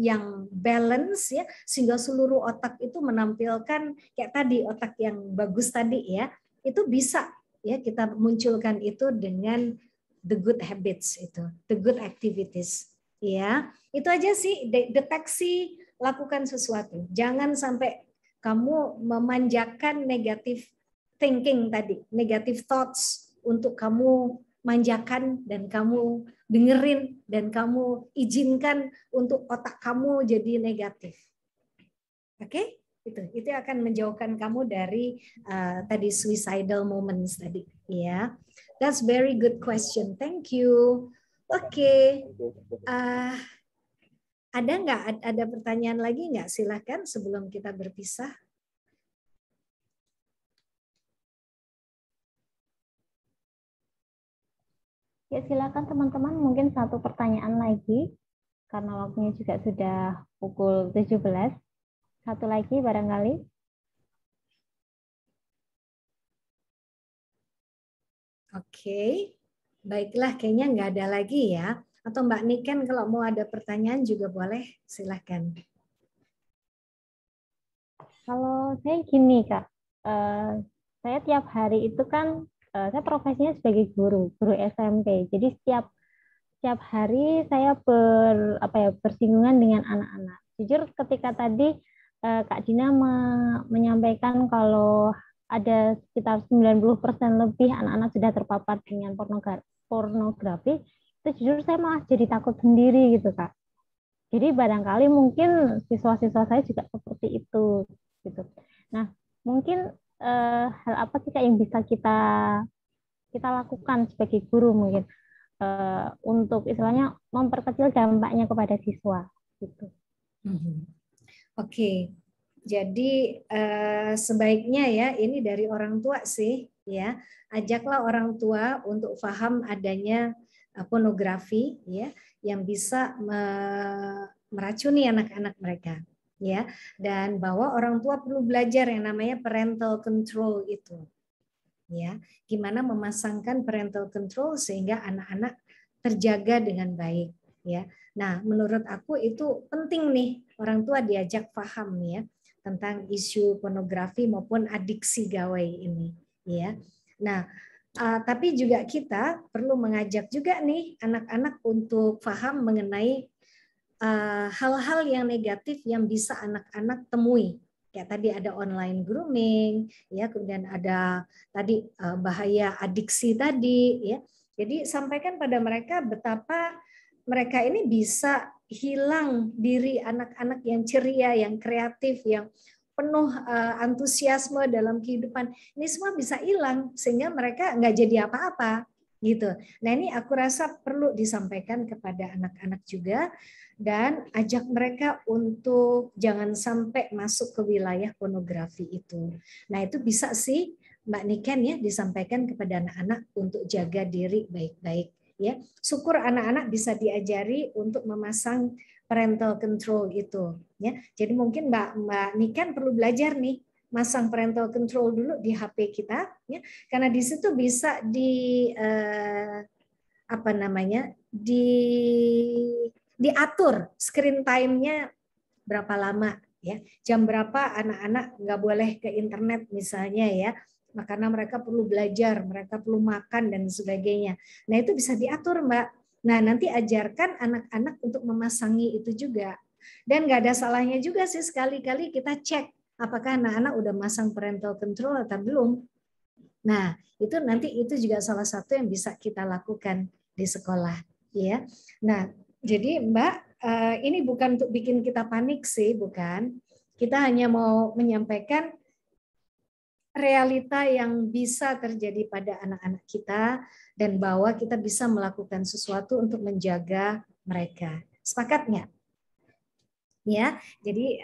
yang balance ya, sehingga seluruh otak itu menampilkan kayak tadi, otak yang bagus tadi ya, itu bisa ya kita munculkan itu dengan the good habits itu, the good activities ya. Itu aja sih, deteksi, lakukan sesuatu. Jangan sampai kamu memanjakan negative thinking tadi, negative thoughts untuk kamu manjakan dan kamu dengerin dan kamu izinkan untuk otak kamu jadi negatif. Oke? Itu akan menjauhkan kamu dari tadi suicidal moments tadi, ya. That's very good question. Thank you. Oke. Ada pertanyaan lagi nggak? Silakan sebelum kita berpisah. Ya, silakan teman-teman, mungkin satu pertanyaan lagi, karena waktunya juga sudah pukul 17. Satu lagi barangkali. Oke, baiklah, kayaknya nggak ada lagi ya. Atau Mbak Niken kalau mau ada pertanyaan juga boleh, silakan. Kalau saya gini Kak, saya tiap hari itu kan saya profesinya sebagai guru SMP. Jadi setiap hari saya bersinggungan dengan anak-anak. Jujur ketika tadi Kak Dina menyampaikan kalau ada sekitar 90% lebih anak-anak sudah terpapar dengan pornografi, itu jujur saya malah jadi takut sendiri gitu Kak. Jadi barangkali mungkin siswa-siswa saya juga seperti itu gitu. Nah, mungkin hal apa sih Kak yang bisa kita lakukan sebagai guru mungkin untuk istilahnya memperkecil dampaknya kepada siswa gitu. Oke. Jadi sebaiknya ya ini dari orang tua sih ya, ajaklah orang tua untuk paham adanya pornografi ya yang bisa meracuni anak-anak mereka ya, dan bahwa orang tua perlu belajar yang namanya parental control itu ya, gimana memasangkan parental control sehingga anak-anak terjaga dengan baik ya. Nah, menurut aku itu penting nih orang tua diajak paham ya tentang isu pornografi maupun adiksi gawai ini ya. Nah, tapi juga kita perlu mengajak juga nih anak-anak untuk paham mengenai hal-hal yang negatif yang bisa anak-anak temui. Kayak tadi ada online grooming, ya, kemudian ada tadi bahaya adiksi tadi, ya. Jadi sampaikan pada mereka betapa mereka ini bisa hilang diri anak-anak yang ceria, yang kreatif, yang penuh antusiasme dalam kehidupan. Ini semua bisa hilang sehingga mereka nggak jadi apa-apa gitu. Nah, ini aku rasa perlu disampaikan kepada anak-anak juga dan ajak mereka untuk jangan sampai masuk ke wilayah pornografi itu. Nah, itu bisa sih Mbak Niken ya disampaikan kepada anak-anak untuk jaga diri baik-baik ya. Syukur anak-anak bisa diajari untuk memasang parental control itu ya. Jadi mungkin Mbak Niken perlu belajar nih masang parental control dulu di HP kita ya, karena di situ bisa diatur screen time-nya berapa lama ya, jam berapa anak-anak nggak boleh ke internet misalnya ya, karena mereka perlu belajar, mereka perlu makan dan sebagainya. Nah, itu bisa diatur Mbak. Nah, nanti ajarkan anak-anak untuk memasangi itu juga. Dan nggak ada salahnya juga sih sekali-kali kita cek apakah anak-anak udah masang parental control atau belum. Nah, itu nanti itu juga salah satu yang bisa kita lakukan di sekolah, ya. Nah, jadi Mbak, ini bukan untuk bikin kita panik sih, bukan. Kita hanya mau menyampaikan realita yang bisa terjadi pada anak-anak kita dan bahwa kita bisa melakukan sesuatu untuk menjaga mereka. Sepakat nggak? Ya, jadi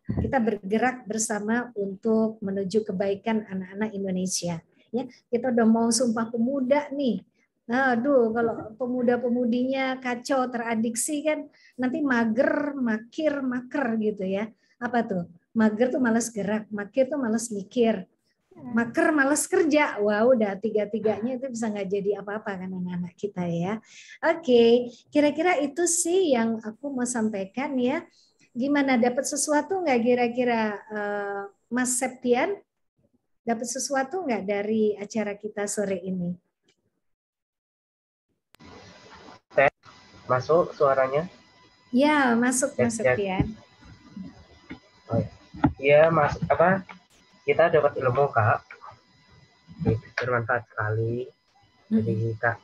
kita bergerak bersama untuk menuju kebaikan anak-anak Indonesia. Ya, kita udah mau Sumpah Pemuda nih. Nah, aduh, kalau pemuda-pemudinya kacau teradiksi kan nanti mager, maker gitu ya. Apa tuh? Mager tuh malas gerak, makir tuh malas mikir. Maker malas kerja. Wow, udah tiga-tiganya itu bisa nggak jadi apa-apa kan anak-anak kita ya. Oke, kira-kira itu sih yang aku mau sampaikan ya. Gimana, dapat sesuatu nggak kira-kira Mas Septian? Dapat sesuatu nggak dari acara kita sore ini? Masuk suaranya? Ya, masuk Mas Septian. Oh, iya, Mas, kita dapat ilmu Kak, bermanfaat sekali. Jadi Kak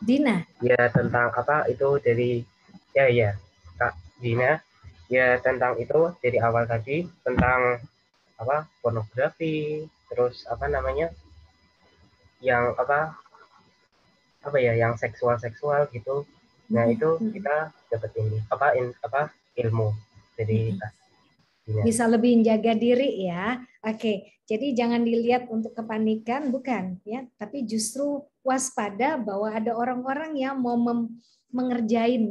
Dina ya tentang itu dari Kak Dina ya tentang itu dari awal tadi tentang pornografi, terus yang yang seksual gitu. Nah, itu kita dapat ini ilmu dari Kak. Bisa lebih menjaga diri ya. Oke, jadi jangan dilihat untuk kepanikan, bukan ya, tapi justru waspada bahwa ada orang-orang yang mau ngerjain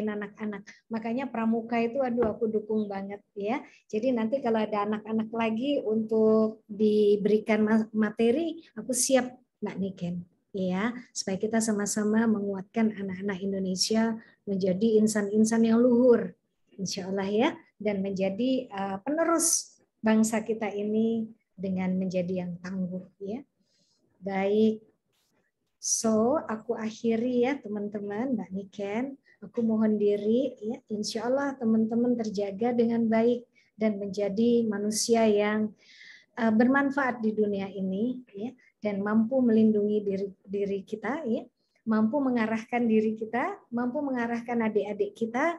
anak-anak. Makanya pramuka itu aku dukung banget ya. Jadi nanti kalau ada anak-anak lagi untuk diberikan materi, aku siap Mbak Niken ya, supaya kita sama-sama menguatkan anak-anak Indonesia menjadi insan-insan yang luhur insya Allah ya, dan menjadi penerus bangsa kita ini dengan menjadi yang tangguh ya. Baik, so aku akhiri ya teman-teman, Mbak Niken, aku mohon diri ya, insya Allah teman-teman terjaga dengan baik dan menjadi manusia yang bermanfaat di dunia ini ya, dan mampu melindungi diri kita ya, mampu mengarahkan diri kita, mampu mengarahkan adik-adik kita,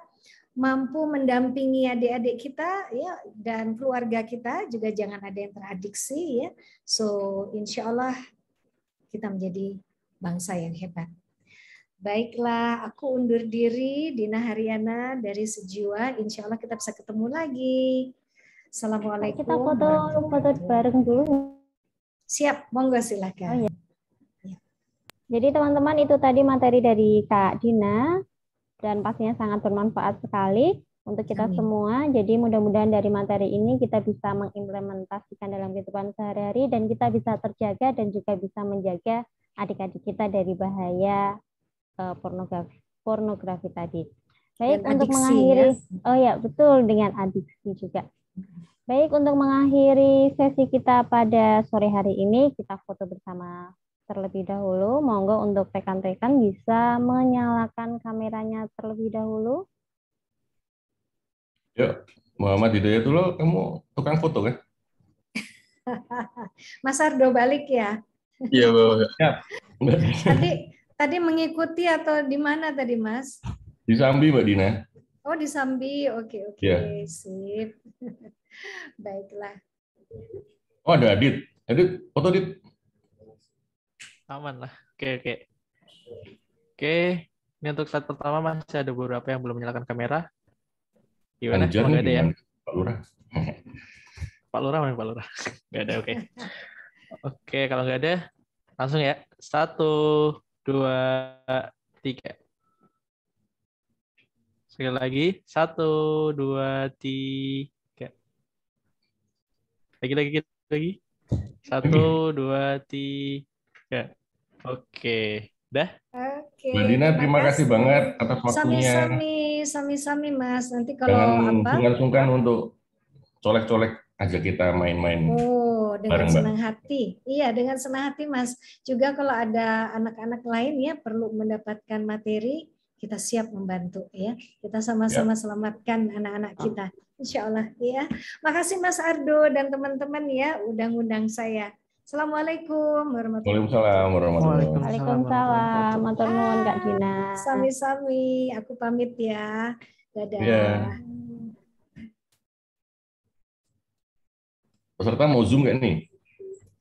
mampu mendampingi adik-adik kita ya, dan keluarga kita juga jangan ada yang teradiksi ya. So insya Allah kita menjadi bangsa yang hebat. Baiklah, aku undur diri, Dina Haryana dari Sejiwa. Insya Allah kita bisa ketemu lagi. Assalamualaikum. Kita foto bareng dulu. Siap, monggo silakan. Oh, ya. Jadi teman-teman, itu tadi materi dari Kak Dina. Dan pastinya sangat bermanfaat sekali untuk kita semua. Jadi mudah-mudahan dari materi ini kita bisa mengimplementasikan dalam kehidupan sehari-hari dan kita bisa terjaga dan juga bisa menjaga adik-adik kita dari bahaya pornografi tadi. Baik, dan untuk mengakhiri ya. Oh ya, betul, dengan adiksi juga. Baik, untuk mengakhiri sesi kita pada sore hari ini, kita foto bersama terlebih dahulu. Monggo untuk rekan-rekan bisa menyalakan kameranya terlebih dahulu. Yuk, Muhammad Hidayatullah, kamu tukang foto kan? Mas Ardo balik ya? Iya, Bapak. Ya. Tadi mengikuti atau di mana tadi, Mas? Di Sambi, Mbak Dina. Oh, di Sambi. Oke. Ya. Sip. Baiklah. Oh, ada Adit. Adit, foto Adit. Aman lah. Oke. Ini untuk slide pertama masih ada beberapa yang belum menyalakan kamera. Gimana? Kalau nggak ada ya? Pak Lurah. Pak Lurah mana Pak Lurah? Nggak ada, oke. Oke, kalau nggak ada, langsung ya. 1, 2, 3. Sekali lagi. 1, 2, 3. Lagi. 1, 2, 3. Oke, dah. Oke. Mbak Dina, terima kasih banget atas waktunya. Sami-sami Mas. Nanti kalau jangan sungkan untuk colek-colek aja kita main-main. Oh, dengan bareng, senang hati. Iya, dengan senang hati Mas. Juga kalau ada anak-anak lain ya perlu mendapatkan materi, kita siap membantu ya. Kita sama-sama selamatkan anak-anak kita. Insya Allah ya. Makasih Mas Ardo dan teman-teman ya udah ngundang saya. Assalamualaikum warahmatullahi wabarakatuh. Waalaikumsalam. Matur nuwun Kak Dina. Sami-sami. Aku pamit ya. Dadah. Ya. Peserta mau Zoom nggak nih?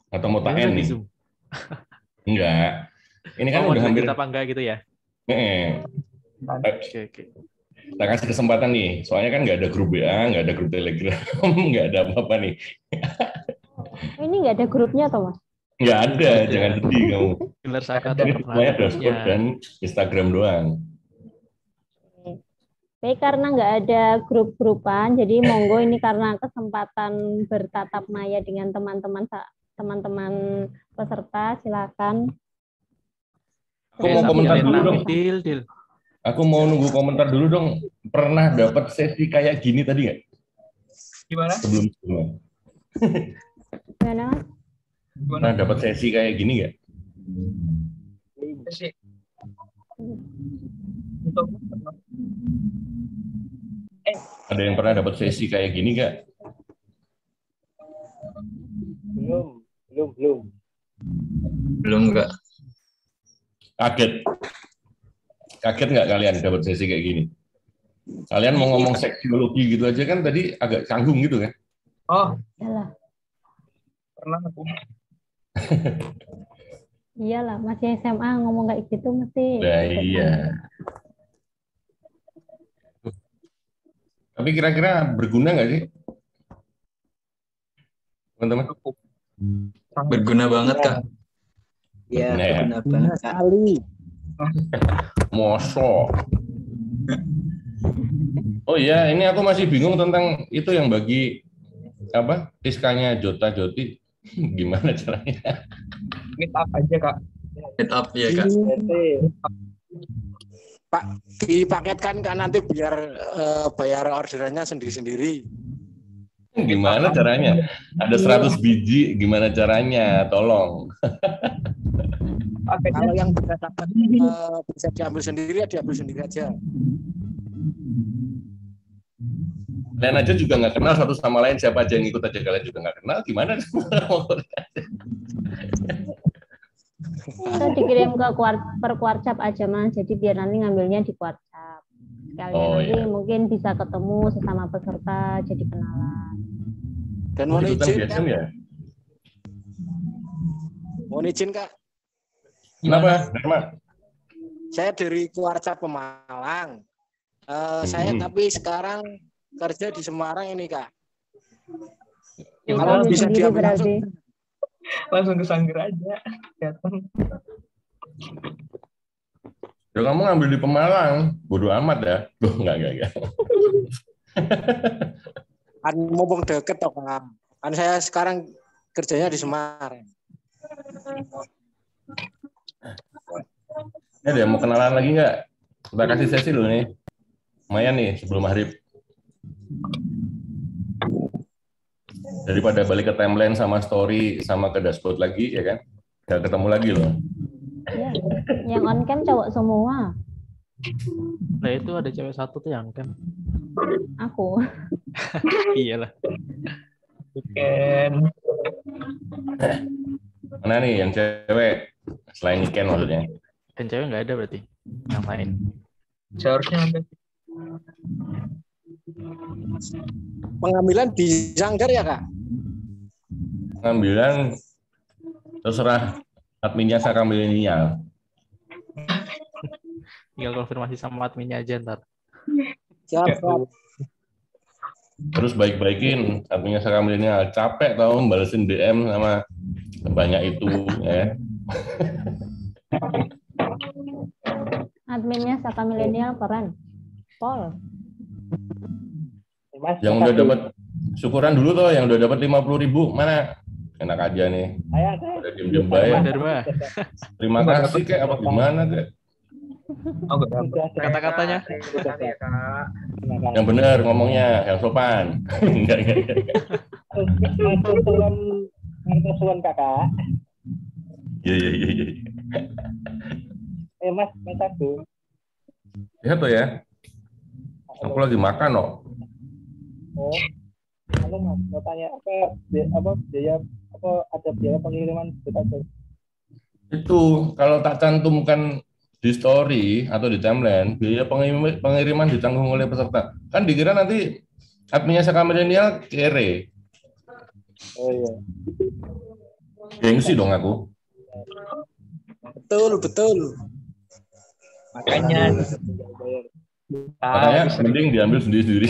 Atau mau TN nih? Zoom. Enggak. Ini kan udah hampir apa enggak gitu ya? Oke. Kita kasih kesempatan nih. Soalnya kan nggak ada grup WA, nggak ada grup Telegram, nggak ada apa-apa nih. Ini nggak ada grupnya atau Mas? Nggak ada, jangan sedih kamu. Jadi semuanya dashboard dan Instagram doang. Baik, karena nggak ada grup-grupan, jadi monggo ini karena kesempatan bertatap maya dengan teman-teman peserta, silakan. Aku mau komentar dulu dong. Aku mau nunggu komentar dulu dong. Pernah dapat sesi kayak gini tadi nggak? Gimana? Sebelum-sebelumnya. Gimana? Pernah dapat sesi kayak gini nggak? Ada yang pernah dapat sesi kayak gini nggak? Belum nggak. Kaget nggak kalian dapat sesi kayak gini? Kalian mau ngomong seksiologi gitu aja kan tadi agak canggung gitu kan? Oh, iyalah. Pernah aku. Iyalah, masih SMA ngomong kayak gitu mesti. Nah, iya. Tapi kira-kira berguna nggak sih, teman-teman? Berguna banget, Kak. Iya, Nah, berguna banget sekali. Mosok. Oh iya, ini aku masih bingung tentang itu yang bagi apa tiskanya Jota Joti. Gimana caranya? Meet up aja, Kak. Meet up ya, Kak. Pak, dipaketkan kan nanti biar bayar orderannya sendiri-sendiri. Gimana caranya? Ada 100 biji, gimana caranya? Tolong. Kalau yang dapat bisa diambil sendiri, ya diambil sendiri aja. Kalian aja juga nggak kenal satu sama lain, siapa aja yang ikut aja kalian juga nggak kenal, gimana? Itu dikirim ke per kuarcap aja Mas, jadi biar nanti ngambilnya di kuarcap. Sekalian nanti mungkin bisa ketemu sesama peserta, jadi kenalan. Dan mohon izin, ya? Mohon izin Kak. Kenapa? Saya dari Kuarcap Pemalang. Saya tapi sekarang kerja di Semarang ini Kak. Kalau bisa diambil langsung ke Sangger aja. Datang. Ya kamu ngambil di Pemalang, bodoh amat ya. Loh, enggak. Kan mumpung deket toh Kak. Kan saya sekarang kerjanya di Semarang. Ada yang mau kenalan lagi nggak? Kita kasih sesi dulu nih. Lumayan nih sebelum maghrib. Daripada balik ke timeline sama story sama ke dashboard lagi ya kan? Nggak ketemu lagi loh. Ya, yang on cam cowok semua. Nah itu ada cewek satu tuh yang cam. Aku. Iyalah. Weekend. Mana nih yang cewek? Selain Iken maksudnya. Dan cewek nggak ada berarti yang lain. Seharusnya ada. Pengambilan di Sanggar ya Kak? Pengambilan terserah adminnya Saka Milenial. Tinggal konfirmasi sama adminnya aja ntar. Siap. Terus baik-baikin adminnya Saka Milenial. Capek tau balesin DM sama banyak itu ya. Adminnya Saka Milenial keren. Pol. Yang udah dapat syukuran dulu tuh, yang udah dapat 50.000 mana? Enak aja nih. Udah diem-diem bayar. Terima kasih kayak apa gimana kayak? Kata-katanya. Yang benar ngomongnya, yang sopan. Enggak. Suan Kakak. Iya. Mas aku. Ya tuh ya. Aku lagi makan loh. Oh, halo Mas, mau tanya apa biaya ada biaya pengiriman betul? Itu kalau tak cantumkan di story atau di timeline, biaya pengiriman ditanggung oleh peserta. Kan dikira nanti adminnya Saka Milenial kere. Oh iya. Gengsi dong aku. Betul. Makanya mending diambil sendiri-sendiri.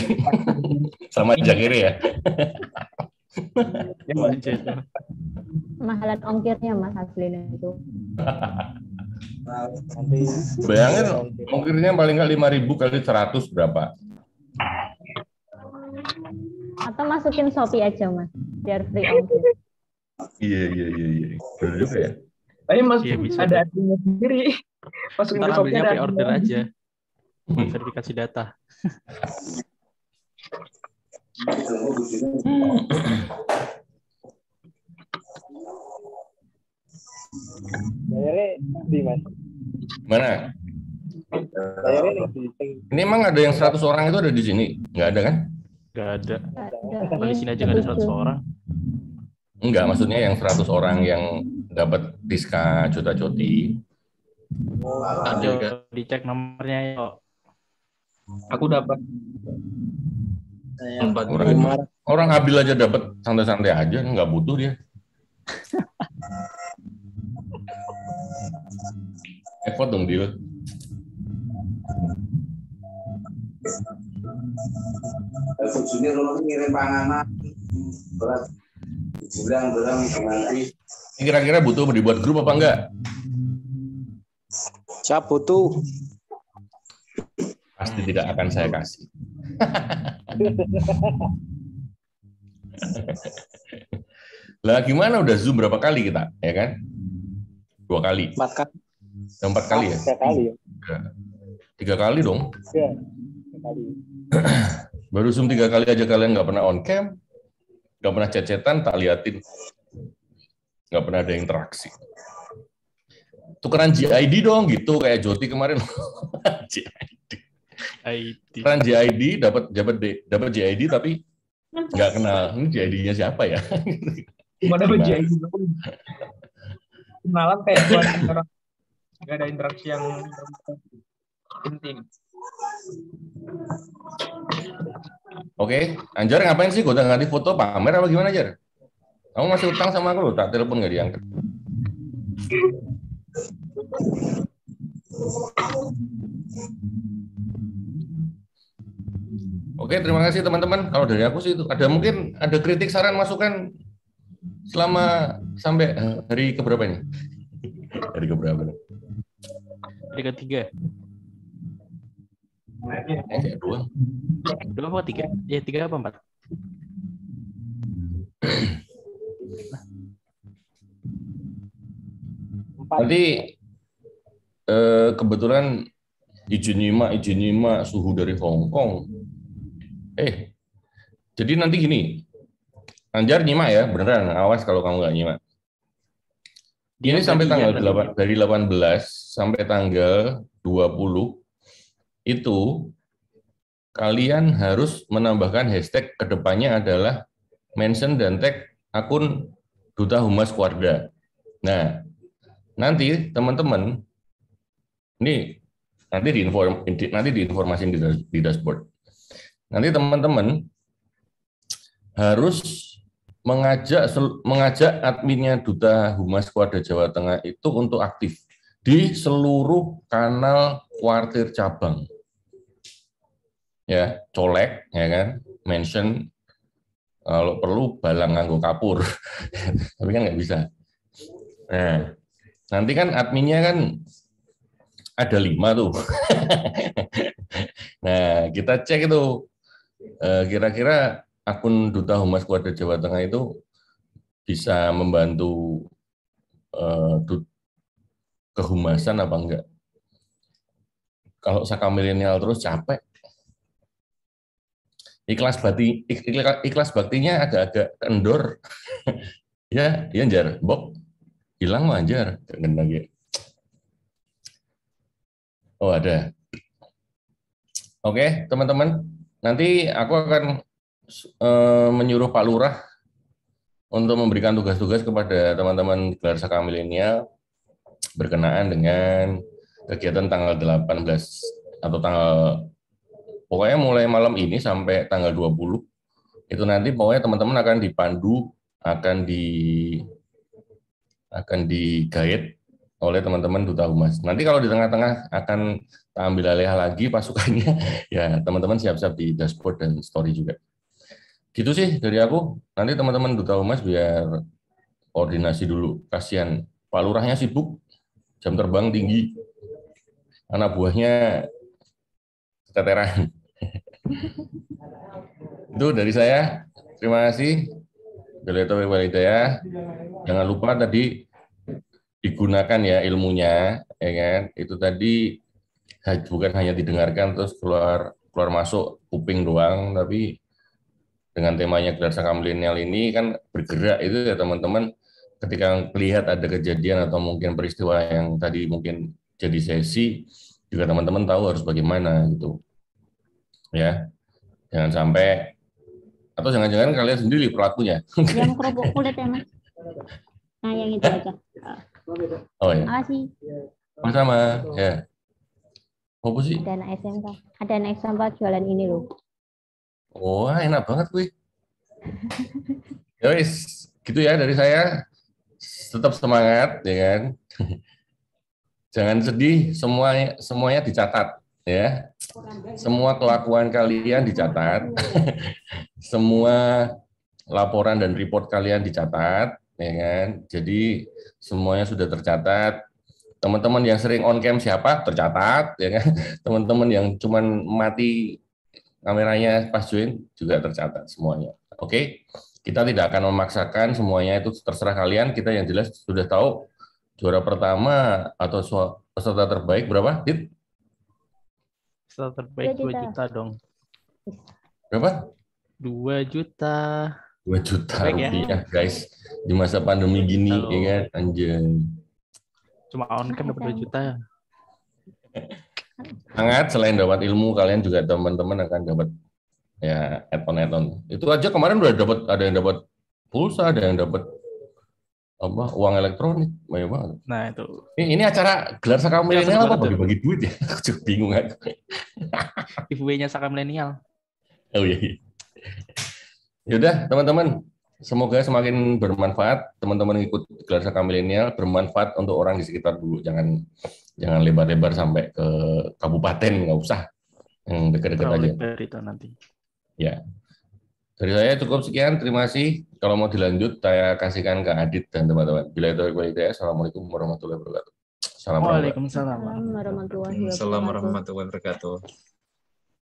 Sama aja kere ya. Mahalan ongkirnya Mas aslinya itu. Bayangin ongkirnya paling nggak 5.000 kali 100 berapa? Atau masukin Shopee aja Mas, biar free ongkir. Iya. Benar juga ya. Tapi Mas ada adminnya sendiri. Masukin ke Shopee ada order aja. Verifikasi data. Bayarnya di Mas. Mana? Bayarnya Ini emang ada yang 100 orang itu ada di sini? Nggak ada kan? Nggak ada. Di sini aja nggak ada 100 orang. Enggak, maksudnya yang 100 orang yang dapat diska Cota-Coti. Ada, dicek nomornya yuk. Aku dapat. Orang Abil aja dapat santai-santai aja, nggak butuh dia. Effort dong dia. Bojone rono ngirim panganan. Bilang nanti. Ini kira-kira butuh dibuat grup apa enggak? Siap butuh. Pasti tidak akan saya kasih. Lah gimana udah Zoom berapa kali kita, ya kan? 2 kali. 4 kali. 4 kali ya? 3 kali ya. 3 kali dong. Ya, 3 kali. Baru Zoom 3 kali aja kalian nggak pernah on cam, nggak pernah chat-chatan, tak liatin. Nggak pernah ada interaksi. Tukeran GID dong, gitu kayak Joti kemarin. GID. Tukeran GID, dapat GID tapi nggak kenal. Ini GID-nya siapa ya? Cuma dapat GID. Kenalan kayak orang nggak ada interaksi yang penting. Oke, Anjar ngapain sih? Gue udah ngasih foto pamer apa gimana, Jar? Kamu masih utang sama aku loh, tak telepon nggak diangkat. Oke, terima kasih teman-teman. Kalau dari aku sih itu mungkin ada kritik, saran, masukan selama sampai hari keberapa ini? Hari keberapa? Hari ketiga. Dua apa 3? Ya 3 apa 4? Nanti kebetulan izin nyimak suhu dari Hong Kong. Jadi nanti gini, Anjar nyimak ya, beneran, awas kalau kamu nggak nyimak. Ini sampai tanggal 8, dari 18 sampai tanggal 20 itu kalian harus menambahkan hashtag kedepannya adalah mention dan tag akun Duta Humas Kuarda. Nah, nanti teman-teman ini nanti diinformasiin di dashboard. Nanti teman-teman harus mengajak adminnya Duta Humas Kuarda Jawa Tengah itu untuk aktif di seluruh kanal kuartir cabang. Ya, colek, ya kan, mention, kalau perlu balang nganggo kapur, tapi kan nggak bisa. Nah, nanti kan adminnya kan ada 5 tuh. Nah, kita cek itu kira-kira akun Duta Humas Kuarda Jawa Tengah itu bisa membantu kehumasan apa enggak. Kalau saka milenial terus capek. Ikhlas baktinya agak-agak kendor. Ya Anjar, Bob hilang mah Anjar, lagi. Oh ada. Oke teman-teman, nanti aku akan menyuruh Pak Lurah untuk memberikan tugas-tugas kepada teman-teman Gelar Saka Milenial berkenaan dengan kegiatan tanggal 18 atau pokoknya mulai malam ini sampai tanggal 20 itu nanti pokoknya teman-teman akan dipandu, akan di-guide oleh teman-teman Duta Humas. Nanti kalau di tengah-tengah akan ambil alih lagi pasukannya, ya teman-teman siap-siap di dashboard dan story juga. Gitu sih dari aku. Nanti teman-teman Duta Humas biar koordinasi dulu. Kasihan Pak Lurahnya sibuk, jam terbang tinggi, anak buahnya keteteran. Itu dari saya. Terima kasih. Walidaya. Jangan lupa tadi digunakan ya ilmunya, ya kan? Itu tadi bukan hanya didengarkan terus keluar masuk kuping doang, tapi dengan temanya Gelar Saka Milenial ini kan bergerak itu ya teman-teman. Ketika melihat ada kejadian atau mungkin peristiwa yang tadi mungkin jadi sesi, juga teman-teman tahu harus bagaimana gitu. Ya, jangan sampai atau jangan-jangan kalian sendiri pelakunya. Yang kerupuk kulit ya Mas. Nah yang itu aja. Oh ya. Makasih. Sama-sama. Ya. Apa sih? Ada anak SMK. Ada anak SMK jualan ini loh. Wah enak banget kuy. Ya wis, gitu ya dari saya. Tetap semangat, ya kan. Jangan sedih, semuanya dicatat. Ya, semua kelakuan kalian dicatat, semua laporan dan report kalian dicatat, ya kan. Jadi semuanya sudah tercatat. Teman-teman yang sering on cam siapa tercatat, ya kan. Teman-teman yang cuman mati kameranya pas join juga tercatat semuanya. Oke, kita tidak akan memaksakan semuanya, itu terserah kalian. Kita yang jelas sudah tahu juara pertama atau peserta terbaik berapa, Dit? Peserta terbaik 2 juta dong. Berapa? 2 juta. 2 juta Baik ya. rupiah, guys. Di masa pandemi gini, ya kan? Anjay. Cuma on cam dapat 2 juta. Sangat, selain dapat ilmu, kalian juga teman-teman akan dapat ya add-on. Itu aja kemarin udah dapat, ada yang dapat pulsa, ada yang dapat apa uang elektronik, banyak banget. Nah itu. Ini acara gelar Saka Milenial apa bagi-bagi duit ya? Aku bingung aku. Giveaway-nya Saka Milenial. Oh iya. Yaudah teman-teman, semoga semakin bermanfaat. Teman-teman ikut gelar Saka Milenial bermanfaat untuk orang di sekitar dulu. Jangan lebar-lebar sampai ke kabupaten, nggak usah. Yang dekat-dekat aja. Itu nanti. Ya. Dari saya cukup sekian, terima kasih. Kalau mau dilanjut, saya kasihkan ke Adit dan teman-teman. Bila itu Assalamualaikum warahmatullahi wabarakatuh. Waalaikumsalam warahmatullahi wabarakatuh.